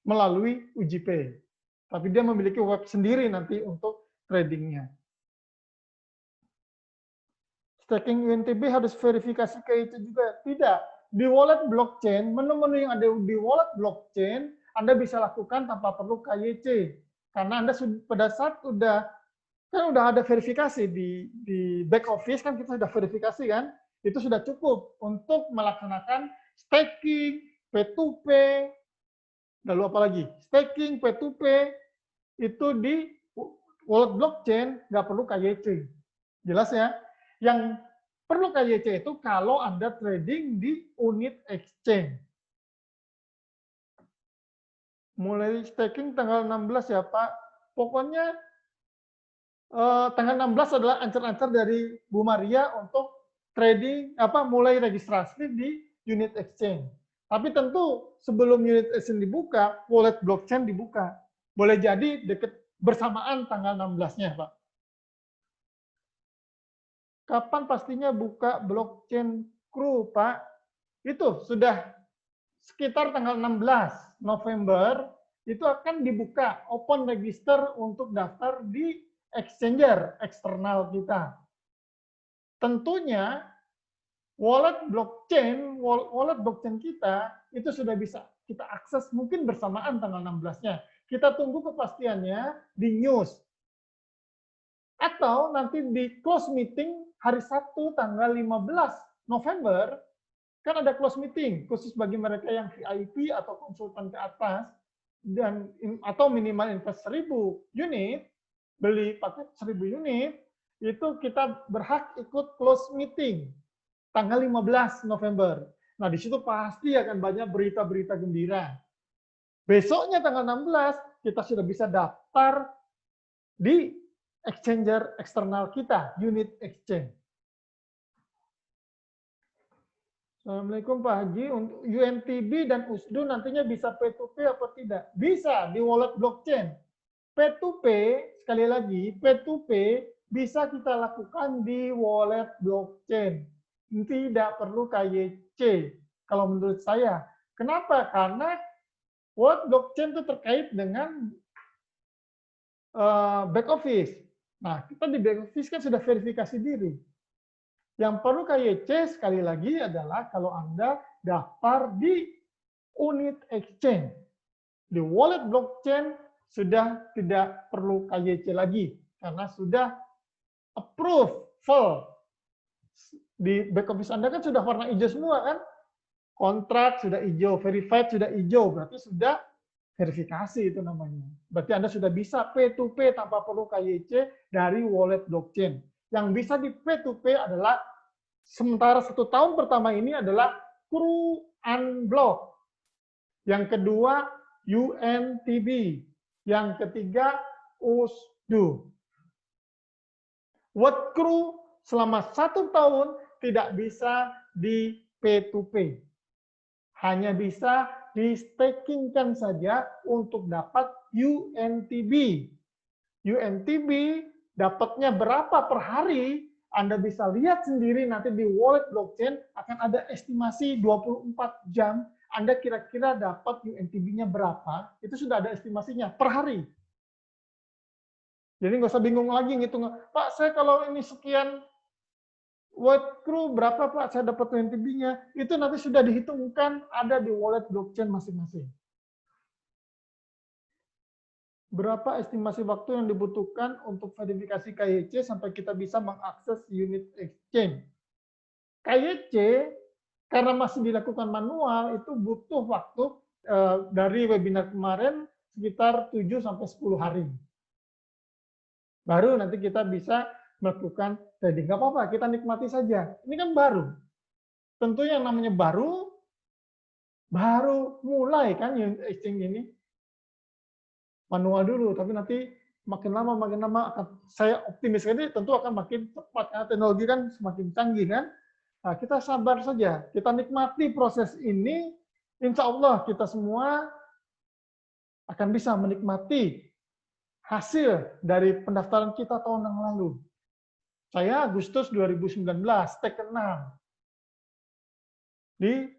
melalui UGP. Tapi dia memiliki web sendiri nanti untuk tradingnya. Staking UNTB harus verifikasi KYC juga? Tidak. Di wallet blockchain, menu-menu yang ada di wallet blockchain, Anda bisa lakukan tanpa perlu KYC. Karena Anda pada saat udah ada verifikasi di back office, kan kita sudah verifikasi kan, itu sudah cukup untuk melaksanakan staking, P2P, lalu apa lagi? Staking, P2P, itu di wallet blockchain, nggak perlu KYC. Jelas ya? Yang perlu KYC itu kalau Anda trading di unit exchange. Mulai staking tanggal 16 ya Pak. Pokoknya tanggal 16 adalah ancar-ancar dari Bu Maria untuk trading, mulai registrasi di unit exchange. Tapi tentu sebelum unit exchange dibuka, wallet blockchain dibuka. Boleh jadi dekat bersamaan tanggal 16-nya, Pak. Kapan pastinya buka blockchain crew, Pak? Itu sudah sekitar tanggal 16 November, itu akan dibuka, open register untuk daftar di exchanger eksternal kita. Tentunya wallet blockchain kita itu sudah bisa kita akses mungkin bersamaan tanggal 16-nya. Kita tunggu kepastiannya di news. Atau nanti di close meeting hari Sabtu tanggal 15 November, kan ada close meeting khusus bagi mereka yang VIP atau konsultan ke atas, dan atau minimal invest 1.000 unit, beli paket 1.000 unit, itu kita berhak ikut close meeting tanggal 15 November. Nah, di situ pasti akan banyak berita-berita gembira. Besoknya tanggal 16, kita sudah bisa daftar di exchanger eksternal kita, unit exchange. Assalamualaikum Pak Haji, untuk UNTB dan USDU nantinya bisa P2P apa tidak? Bisa di wallet blockchain. P2P, sekali lagi, P2P bisa kita lakukan di wallet blockchain. Tidak perlu KYC, kalau menurut saya. Kenapa? Karena wallet blockchain itu terkait dengan back office. Nah, kita di back office kan sudah verifikasi diri. Yang perlu KYC sekali lagi adalah kalau Anda daftar di unit exchange. Di wallet blockchain sudah tidak perlu KYC lagi karena sudah approve full. Di back office Anda kan sudah warna hijau semua kan? Kontrak sudah hijau, verified sudah hijau, berarti sudah verifikasi itu namanya. Berarti Anda sudah bisa P2P tanpa perlu KYC dari wallet blockchain. Yang bisa di P2P adalah sementara 1 tahun pertama ini adalah Crew Unblock. Yang kedua UNTB. Yang ketiga USDU. What Crew selama 1 tahun tidak bisa di P2P. Hanya bisa di stakingkan saja untuk dapat UNTB. UNTB dapatnya berapa per hari, Anda bisa lihat sendiri nanti di wallet blockchain akan ada estimasi 24 jam, Anda kira-kira dapat UNTB-nya berapa, itu sudah ada estimasinya per hari. Jadi nggak usah bingung lagi ngitung, Pak saya kalau ini sekian Wallet Crew berapa Pak saya dapat UNTB-nya, itu nanti sudah dihitungkan ada di wallet blockchain masing-masing. Berapa estimasi waktu yang dibutuhkan untuk verifikasi KYC sampai kita bisa mengakses unit exchange. KYC karena masih dilakukan manual itu butuh waktu dari webinar kemarin sekitar 7 sampai 10 hari. Baru nanti kita bisa melakukan trading. Nggak apa-apa, kita nikmati saja. Ini kan baru. Tentu yang namanya baru mulai kan unit exchange ini. Manual dulu, tapi nanti makin lama akan saya optimis ini tentu akan makin cepat karena teknologi kan semakin canggih kan. Nah, kita sabar saja, kita nikmati proses ini, insya Allah kita semua akan bisa menikmati hasil dari pendaftaran kita tahun yang lalu. Saya Agustus 2019 stake 6 di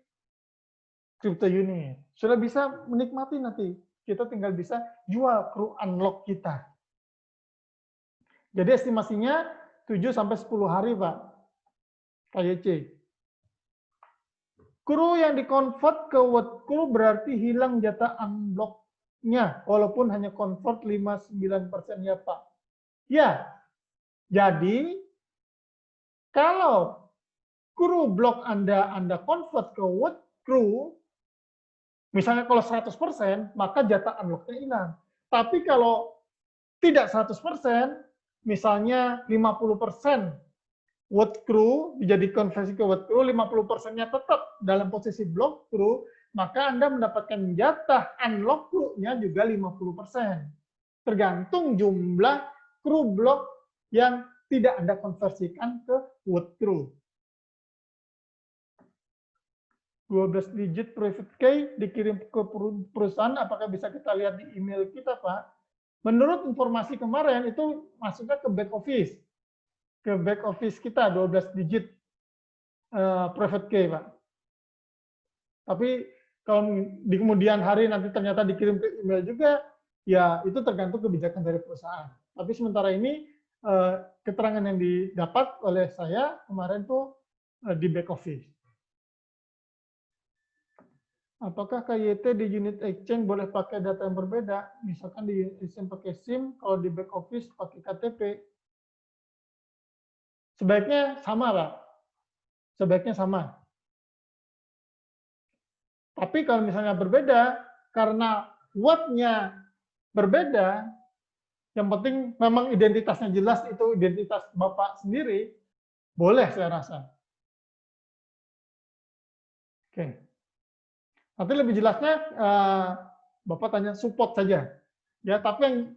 Crypto Unit. Sudah bisa menikmati nanti. Kita tinggal bisa jual Crew Unlock kita. Jadi estimasinya 7 sampai 10 hari, Pak. KYC. Crew yang dikonvert ke What Crew berarti hilang jatah unlock-nya, walaupun hanya convert 59% ya, Pak. Ya, jadi kalau Crew block Anda convert ke What Crew, misalnya kalau 100%, maka jatah unlock-nya hilang. Tapi kalau tidak 100%, misalnya 50% What Crew dijadi konversi ke What Crew, 50%-nya tetap dalam posisi block Crew, maka Anda mendapatkan jatah unlock Crew-nya juga 50%. Tergantung jumlah Crew block yang tidak Anda konversikan ke What Crew. 12 digit private key dikirim ke perusahaan, apakah bisa kita lihat di email kita, Pak? Menurut informasi kemarin, itu masuknya ke back office. Ke back office kita, 12 digit private key, Pak. Tapi Kalau di kemudian hari nanti ternyata dikirim ke email juga, ya itu tergantung kebijakan dari perusahaan. Tapi sementara ini keterangan yang didapat oleh saya kemarin tuh di back office. Apakah KYT di unit exchange boleh pakai data yang berbeda? Misalkan di unit exchange pakai SIM, kalau di back office pakai KTP. Sebaiknya sama, Pak. Sebaiknya sama. Tapi kalau misalnya berbeda, karena wordnya berbeda, yang penting memang identitasnya jelas, itu identitas Bapak sendiri, boleh saya rasa. Oke. Nanti lebih jelasnya Bapak tanya support saja. Ya, tapi yang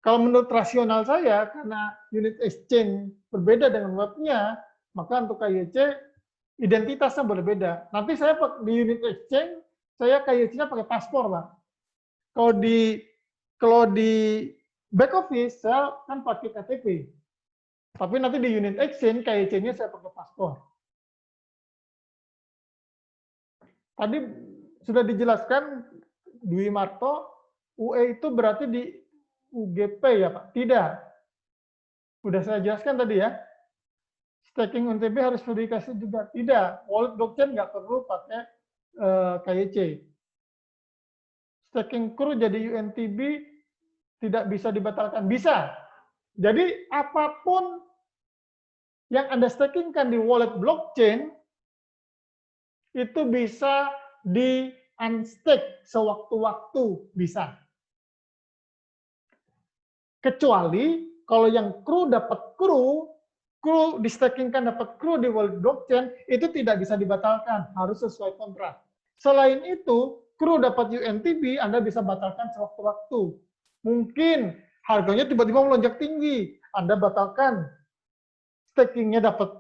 kalau menurut rasional saya, karena unit exchange berbeda dengan webnya, maka untuk KYC identitasnya berbeda. Nanti saya di unit exchange, saya KYC-nya pakai paspor, Pak. Kalau di back office, saya kan pakai KTP. Tapi nanti di unit exchange, KYC-nya saya pakai paspor. Tadi sudah dijelaskan Dwi Marto, UE itu berarti di UGP ya Pak? Tidak. Sudah saya jelaskan tadi ya. Staking UNTB harus verifikasi juga. Tidak. Wallet blockchain nggak perlu pakai KYC. Staking CRU jadi UNTB tidak bisa dibatalkan. Bisa. Jadi apapun yang Anda stakingkan di wallet blockchain, itu bisa di unstake sewaktu-waktu bisa. Kecuali kalau yang CRU dapat CRU di stakingkan dapat CRU di wallet blockchain, itu tidak bisa dibatalkan, harus sesuai kontrak. Selain itu, CRU dapat UNTB, Anda bisa batalkan sewaktu-waktu. Mungkin harganya tiba-tiba melonjak tinggi, Anda batalkan. Stakingnya dapat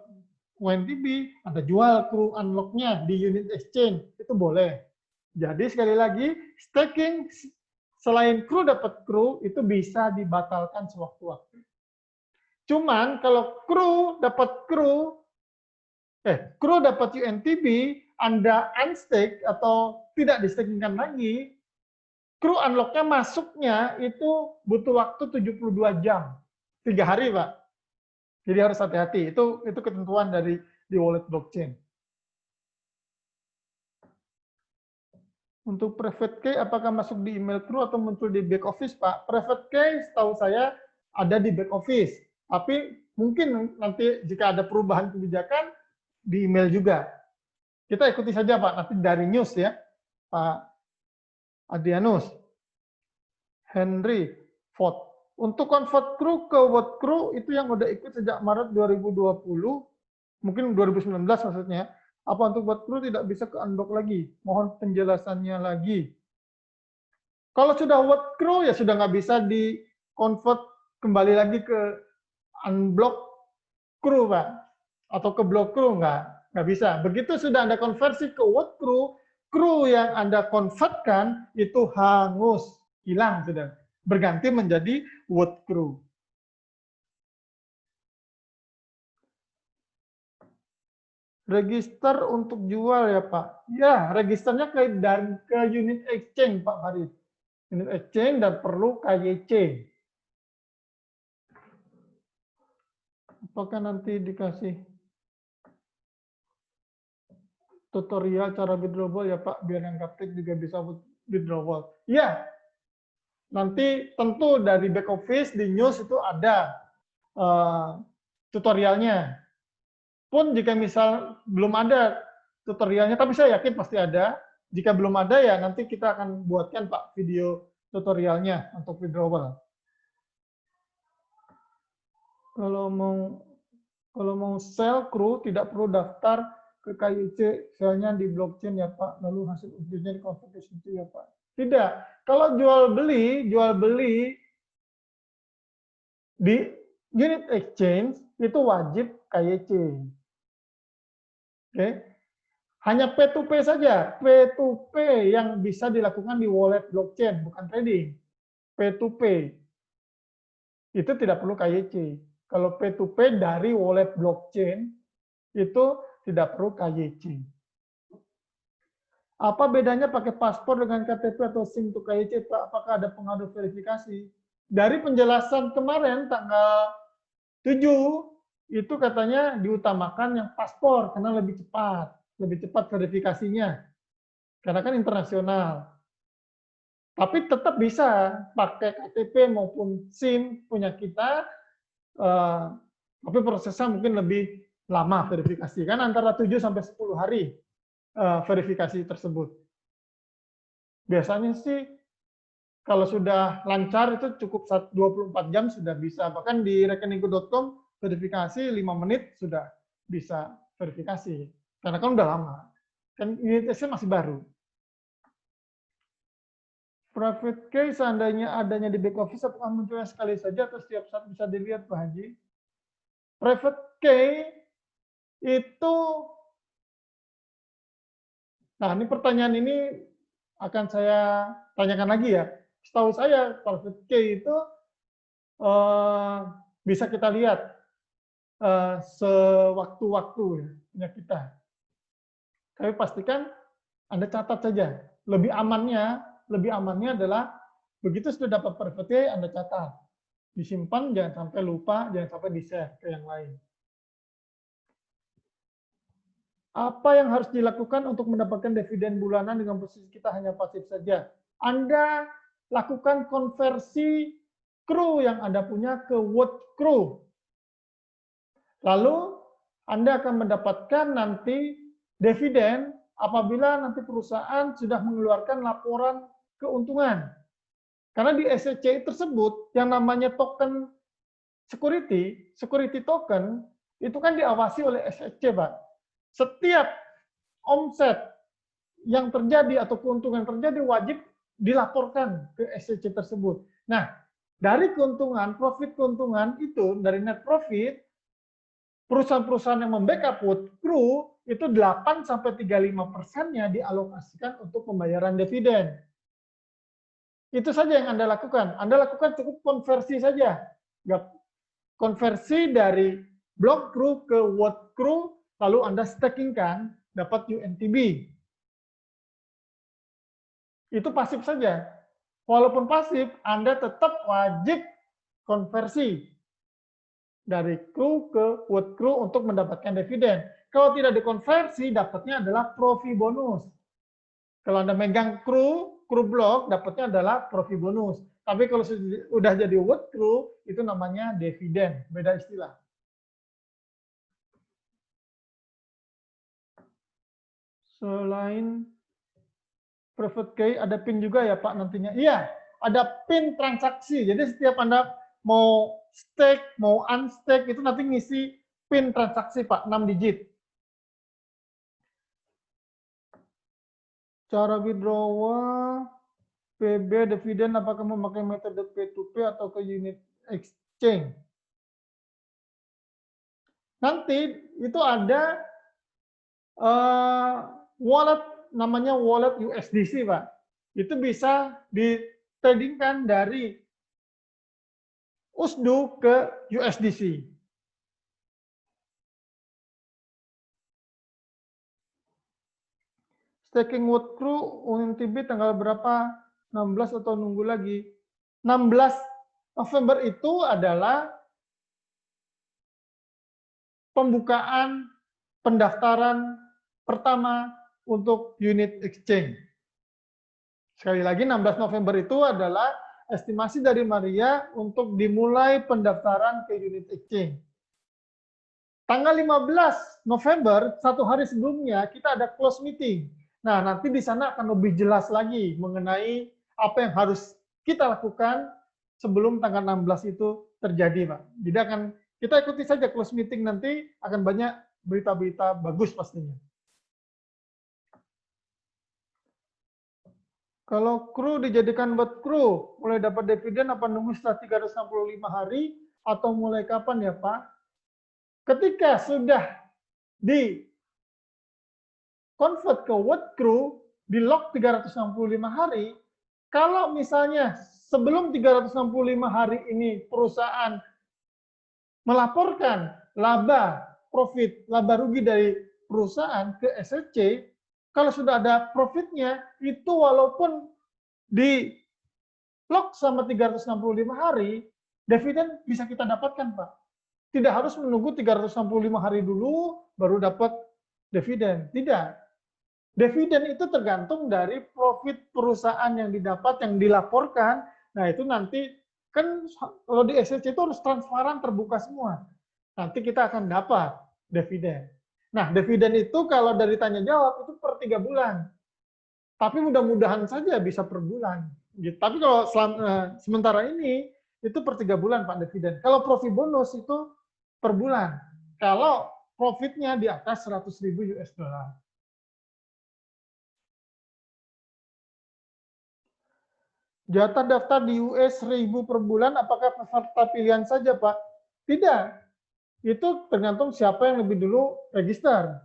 UNTB, Anda jual CRU unlock-nya di unit exchange, itu boleh. Jadi sekali lagi, staking selain CRU dapat CRU, itu bisa dibatalkan sewaktu-waktu. Cuman kalau CRU dapat UNTB, Anda unstake atau tidak di-stakingkan lagi, CRU unlock-nya masuknya itu butuh waktu 72 jam. 3 hari, Pak. Jadi harus hati-hati. Itu ketentuan dari di wallet blockchain. Untuk private key, apakah masuk di email CRU atau muncul di back office, Pak? Private key, setahu saya ada di back office. Tapi mungkin nanti jika ada perubahan kebijakan, di email juga. Kita ikuti saja, Pak. Nanti dari news ya, Pak Adrianus. Henry Ford. Untuk convert CRU ke what CRU itu yang udah ikut sejak Maret 2020, mungkin 2019 maksudnya. Apa untuk buat CRU tidak bisa ke unblock lagi? Mohon penjelasannya lagi. Kalau sudah what CRU ya sudah nggak bisa di convert kembali lagi ke unblock CRU, Pak. Atau ke block CRU nggak bisa. Begitu sudah Anda konversi ke what CRU, CRU yang Anda convertkan itu hangus, hilang sudah. Berganti menjadi what CRU. Register untuk jual ya Pak? Ya, registernya ke unit exchange Pak Farid. Unit exchange dan perlu KYC. Apakah nanti dikasih tutorial cara withdrawal ya Pak? Biar yang gaptek juga bisa withdrawal. Ya, nanti tentu dari back office di news itu ada tutorialnya. Pun jika misal belum ada tutorialnya, tapi saya yakin pasti ada. Jika belum ada ya nanti kita akan buatkan Pak video tutorialnya untuk withdrawal. Kalau mau sell CRU tidak perlu daftar ke KYC, selnya di blockchain ya Pak. Lalu hasil ujiannya di konversi itu ya Pak. Tidak. Kalau jual beli di unit exchange itu wajib KYC. Oke. Hanya P2P saja. P2P yang bisa dilakukan di wallet blockchain, bukan trading. P2P. Itu tidak perlu KYC. Kalau P2P dari wallet blockchain, itu tidak perlu KYC. Apa bedanya pakai paspor dengan KTP atau SIM untuk KYC, Pak? Apakah ada pengaruh verifikasi? Dari penjelasan kemarin tanggal 7 itu katanya diutamakan yang paspor karena lebih cepat verifikasinya. Karena kan internasional. Tapi tetap bisa pakai KTP maupun SIM punya kita, tapi prosesnya mungkin lebih lama verifikasi. Kan antara 7 sampai 10 hari verifikasi tersebut. Biasanya sih kalau sudah lancar itu cukup 24 jam sudah bisa. Bahkan di rekeningku.com verifikasi 5 menit sudah bisa verifikasi. Karena kan udah lama. Kan unit testnya masih baru. Private key seandainya adanya di back office apakah munculnya sekali saja atau setiap saat bisa dilihat, Pak Haji? Private key itu, nah ini pertanyaan ini akan saya tanyakan lagi ya. Setahu saya private key itu bisa kita lihat sewaktu-waktu ya, punya kita. Tapi pastikan Anda catat saja. Lebih amannya adalah begitu sudah dapat private key Anda catat. Disimpan, jangan sampai lupa, jangan sampai di-share ke yang lain. Apa yang harus dilakukan untuk mendapatkan dividen bulanan dengan posisi kita hanya pasif saja? Anda lakukan konversi kru yang Anda punya ke word kru. Lalu Anda akan mendapatkan nanti dividen apabila nanti perusahaan sudah mengeluarkan laporan keuntungan. Karena di SEC tersebut yang namanya token security token, itu kan diawasi oleh SEC, Pak. Setiap omset yang terjadi atau keuntungan terjadi wajib dilaporkan ke SEC tersebut. Nah, dari keuntungan, profit keuntungan itu, dari net profit, perusahaan-perusahaan yang membackup word crew itu 8-35%-nya dialokasikan untuk pembayaran dividen. Itu saja yang Anda lakukan. Anda lakukan cukup konversi saja. Konversi dari block crew ke word crew, lalu Anda stackingkan, dapat UNTB. Itu pasif saja. Walaupun pasif, Anda tetap wajib konversi dari crew ke word crew untuk mendapatkan dividen. Kalau tidak dikonversi, dapatnya adalah profi bonus. Kalau Anda megang crew block, dapatnya adalah profi bonus. Tapi kalau sudah jadi word crew, itu namanya dividen. Beda istilah. Selain private key, ada PIN juga ya Pak nantinya? Iya, ada PIN transaksi. Jadi setiap Anda mau stake, mau unstake, itu nanti ngisi PIN transaksi Pak, 6 digit. Cara withdrawal PB dividen apakah memakai metode P2P atau ke unit exchange? Nanti itu ada wallet, namanya wallet USDC, Pak. Itu bisa ditradingkan dari USD ke USDC. Staking word crew UNTB tanggal berapa? 16 atau nunggu lagi? 16 November itu adalah pembukaan pendaftaran pertama untuk unit exchange. Sekali lagi 16 November itu adalah estimasi dari Maria untuk dimulai pendaftaran ke unit exchange. Tanggal 15 November, 1 hari sebelumnya, kita ada close meeting. Nah, nanti di sana akan lebih jelas lagi mengenai apa yang harus kita lakukan sebelum tanggal 16 itu terjadi, Pak. Jadi kita ikuti saja close meeting nanti, akan banyak berita-berita bagus pastinya. Kalau kru dijadikan buat kru, mulai dapat dividen apa nunggu setelah 365 hari atau mulai kapan ya Pak? Ketika sudah di convert ke word crew, di lock 365 hari, kalau misalnya sebelum 365 hari ini perusahaan melaporkan laba, profit, laba rugi dari perusahaan ke SEC, kalau sudah ada profitnya, itu walaupun di lock sama 365 hari, dividen bisa kita dapatkan, Pak. Tidak harus menunggu 365 hari dulu baru dapat dividen. Tidak. Dividen itu tergantung dari profit perusahaan yang didapat, yang dilaporkan. Nah, itu nanti kan kalau di SEC itu harus transparan, terbuka semua. Nanti kita akan dapat dividen. Nah, dividen itu kalau dari tanya jawab itu per 3 bulan. Tapi mudah-mudahan saja bisa per bulan. Gitu. Tapi kalau sementara ini itu per 3 bulan Pak dividen. Kalau profit bonus itu per bulan. Kalau profitnya di atas 100.000 US dollar. Jatah daftar di US 1.000 per bulan, apakah peserta pilihan saja Pak? Tidak. Itu tergantung siapa yang lebih dulu register.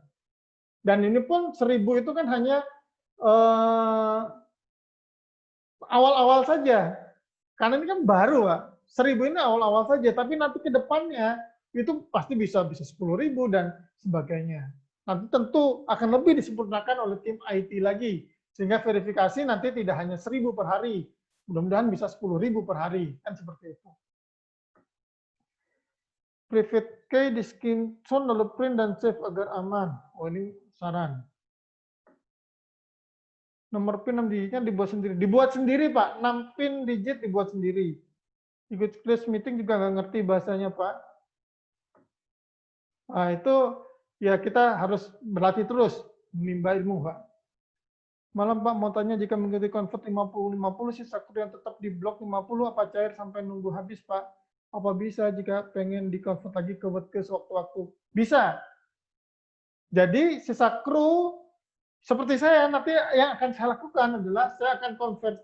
Dan ini pun 1.000 itu kan hanya awal-awal saja. Karena ini kan baru, Pak. 1.000 ini awal-awal saja, tapi nanti ke depannya itu pasti bisa 10.000 dan sebagainya. Nanti tentu akan lebih disempurnakan oleh tim IT lagi, sehingga verifikasi nanti tidak hanya 1.000 per hari, mudah-mudahan bisa 10.000 per hari, kan seperti itu. Private key di screenshot lalu print dan save agar aman. Oh, ini saran. Nomor PIN 6 digitnya dibuat sendiri. Dibuat sendiri, Pak. 6 PIN digit dibuat sendiri. Ikut class meeting juga nggak ngerti bahasanya, Pak. Nah, itu ya kita harus berlatih terus menimba ilmu, Pak. Malam, Pak, mau tanya jika mengikuti convert 50-50, sisa kru yang tetap di blok 50, apa cair sampai nunggu habis, Pak? Apa bisa jika pengen di-convert lagi ke WordCase sewaktu-waktu? Bisa. Jadi sisa kru seperti saya, nanti yang akan saya lakukan adalah saya akan convert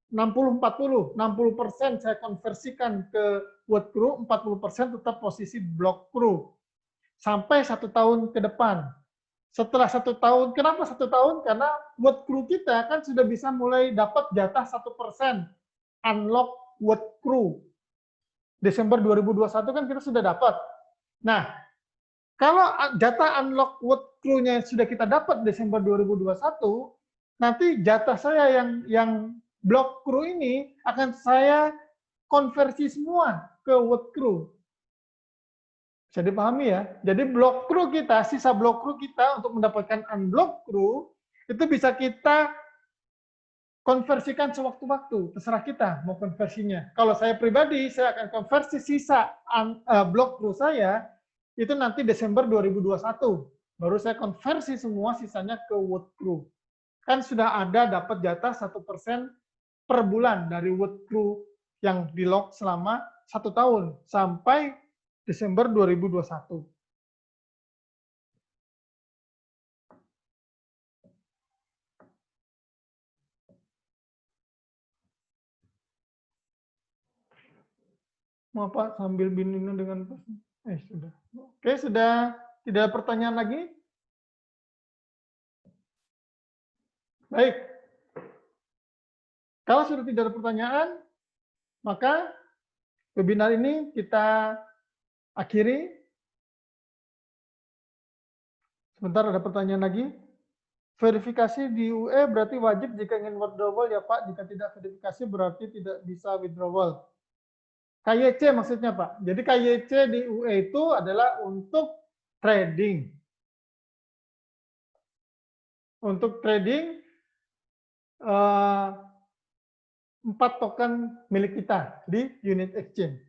60-40, 60% saya konversikan ke word crew, 40% tetap posisi block crew. Sampai 1 tahun ke depan. Setelah 1 tahun, kenapa 1 tahun? Karena word crew kita kan sudah bisa mulai dapat jatah 1% unlock word crew. Desember 2021 kan kita sudah dapat. Nah, kalau jatah unlock word crew-nya sudah kita dapat Desember 2021, nanti jatah saya yang block crew ini akan saya konversi semua ke word crew. Bisa dipahami ya? Jadi block crew kita, sisa block crew kita untuk mendapatkan unblock crew, itu bisa kita konversikan sewaktu-waktu, terserah kita mau konversinya. Kalau saya pribadi, saya akan konversi sisa block crew saya, itu nanti Desember 2021. Baru saya konversi semua sisanya ke word crew. Kan sudah ada dapat jatah 1% per bulan dari word crew yang di lock selama 1 tahun sampai Desember 2021. Mau Pak sambil bingung dengan sudah. Oke, sudah tidak ada pertanyaan lagi? Baik. Kalau sudah tidak ada pertanyaan, maka webinar ini kita akhiri. Sebentar, ada pertanyaan lagi. Verifikasi di UE berarti wajib jika ingin withdrawal ya Pak, jika tidak verifikasi berarti tidak bisa withdrawal. KYC maksudnya Pak. Jadi KYC di UE itu adalah untuk trading. Untuk trading 4 token milik kita di unit exchange.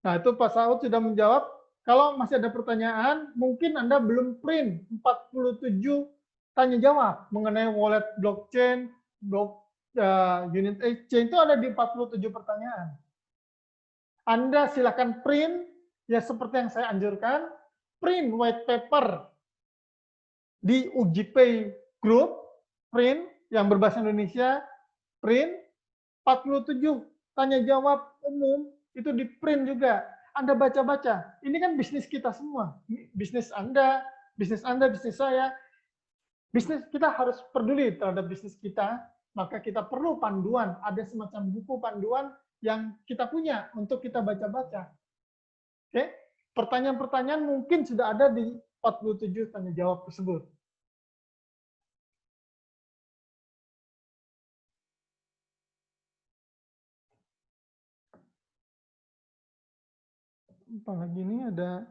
Nah, itu Pak Saud sudah menjawab. Kalau masih ada pertanyaan, mungkin Anda belum print 47 tanya jawab mengenai wallet blockchain, unit exchange itu ada di 47 pertanyaan. Anda silakan print, ya seperti yang saya anjurkan, print white paper di UGPay Group, print yang berbahasa Indonesia, print 47 tanya jawab umum itu di print juga. Anda baca-baca. Ini kan bisnis kita semua. Bisnis Anda, bisnis saya. Bisnis kita harus peduli terhadap bisnis kita, maka kita perlu panduan. Ada semacam buku panduan yang kita punya untuk kita baca-baca. Oke, pertanyaan-pertanyaan mungkin sudah ada di 47 tanya jawab tersebut. Apalagi ini ada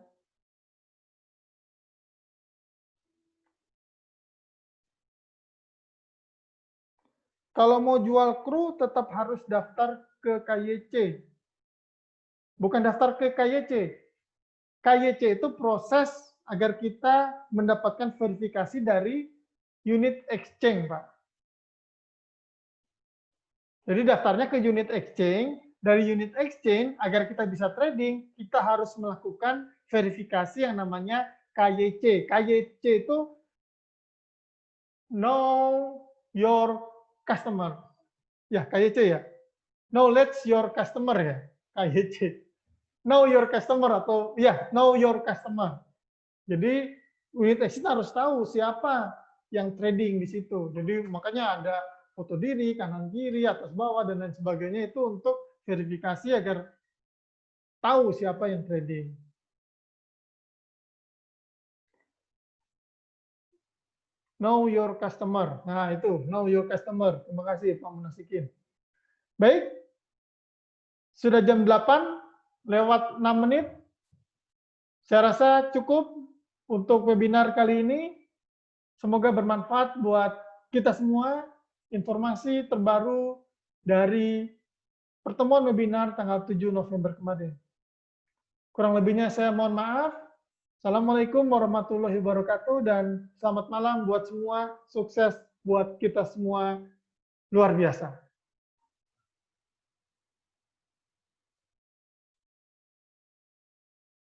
kalau mau jual kru tetap harus daftar ke KYC. Bukan daftar ke KYC. KYC itu proses agar kita mendapatkan verifikasi dari unit exchange, Pak. Jadi daftarnya ke unit exchange, dari unit exchange agar kita bisa trading, kita harus melakukan verifikasi yang namanya KYC. KYC itu know your customer. Ya, KYC ya. Knowledge your customer ya, KYC. Know your customer atau ya, know your customer. Jadi unit exchange harus tahu siapa yang trading di situ. Jadi makanya ada foto diri, kanan kiri, atas bawah dan lain sebagainya itu untuk verifikasi agar tahu siapa yang trading. Know your customer. Nah, itu know your customer. Terima kasih Pak Munasikin. Baik. Sudah jam 8 lewat 6 menit. Saya rasa cukup untuk webinar kali ini. Semoga bermanfaat buat kita semua. Informasi terbaru dari pertemuan webinar tanggal 7 November kemarin. Kurang lebihnya saya mohon maaf. Assalamualaikum warahmatullahi wabarakatuh dan selamat malam buat semua. Sukses buat kita semua. Luar biasa.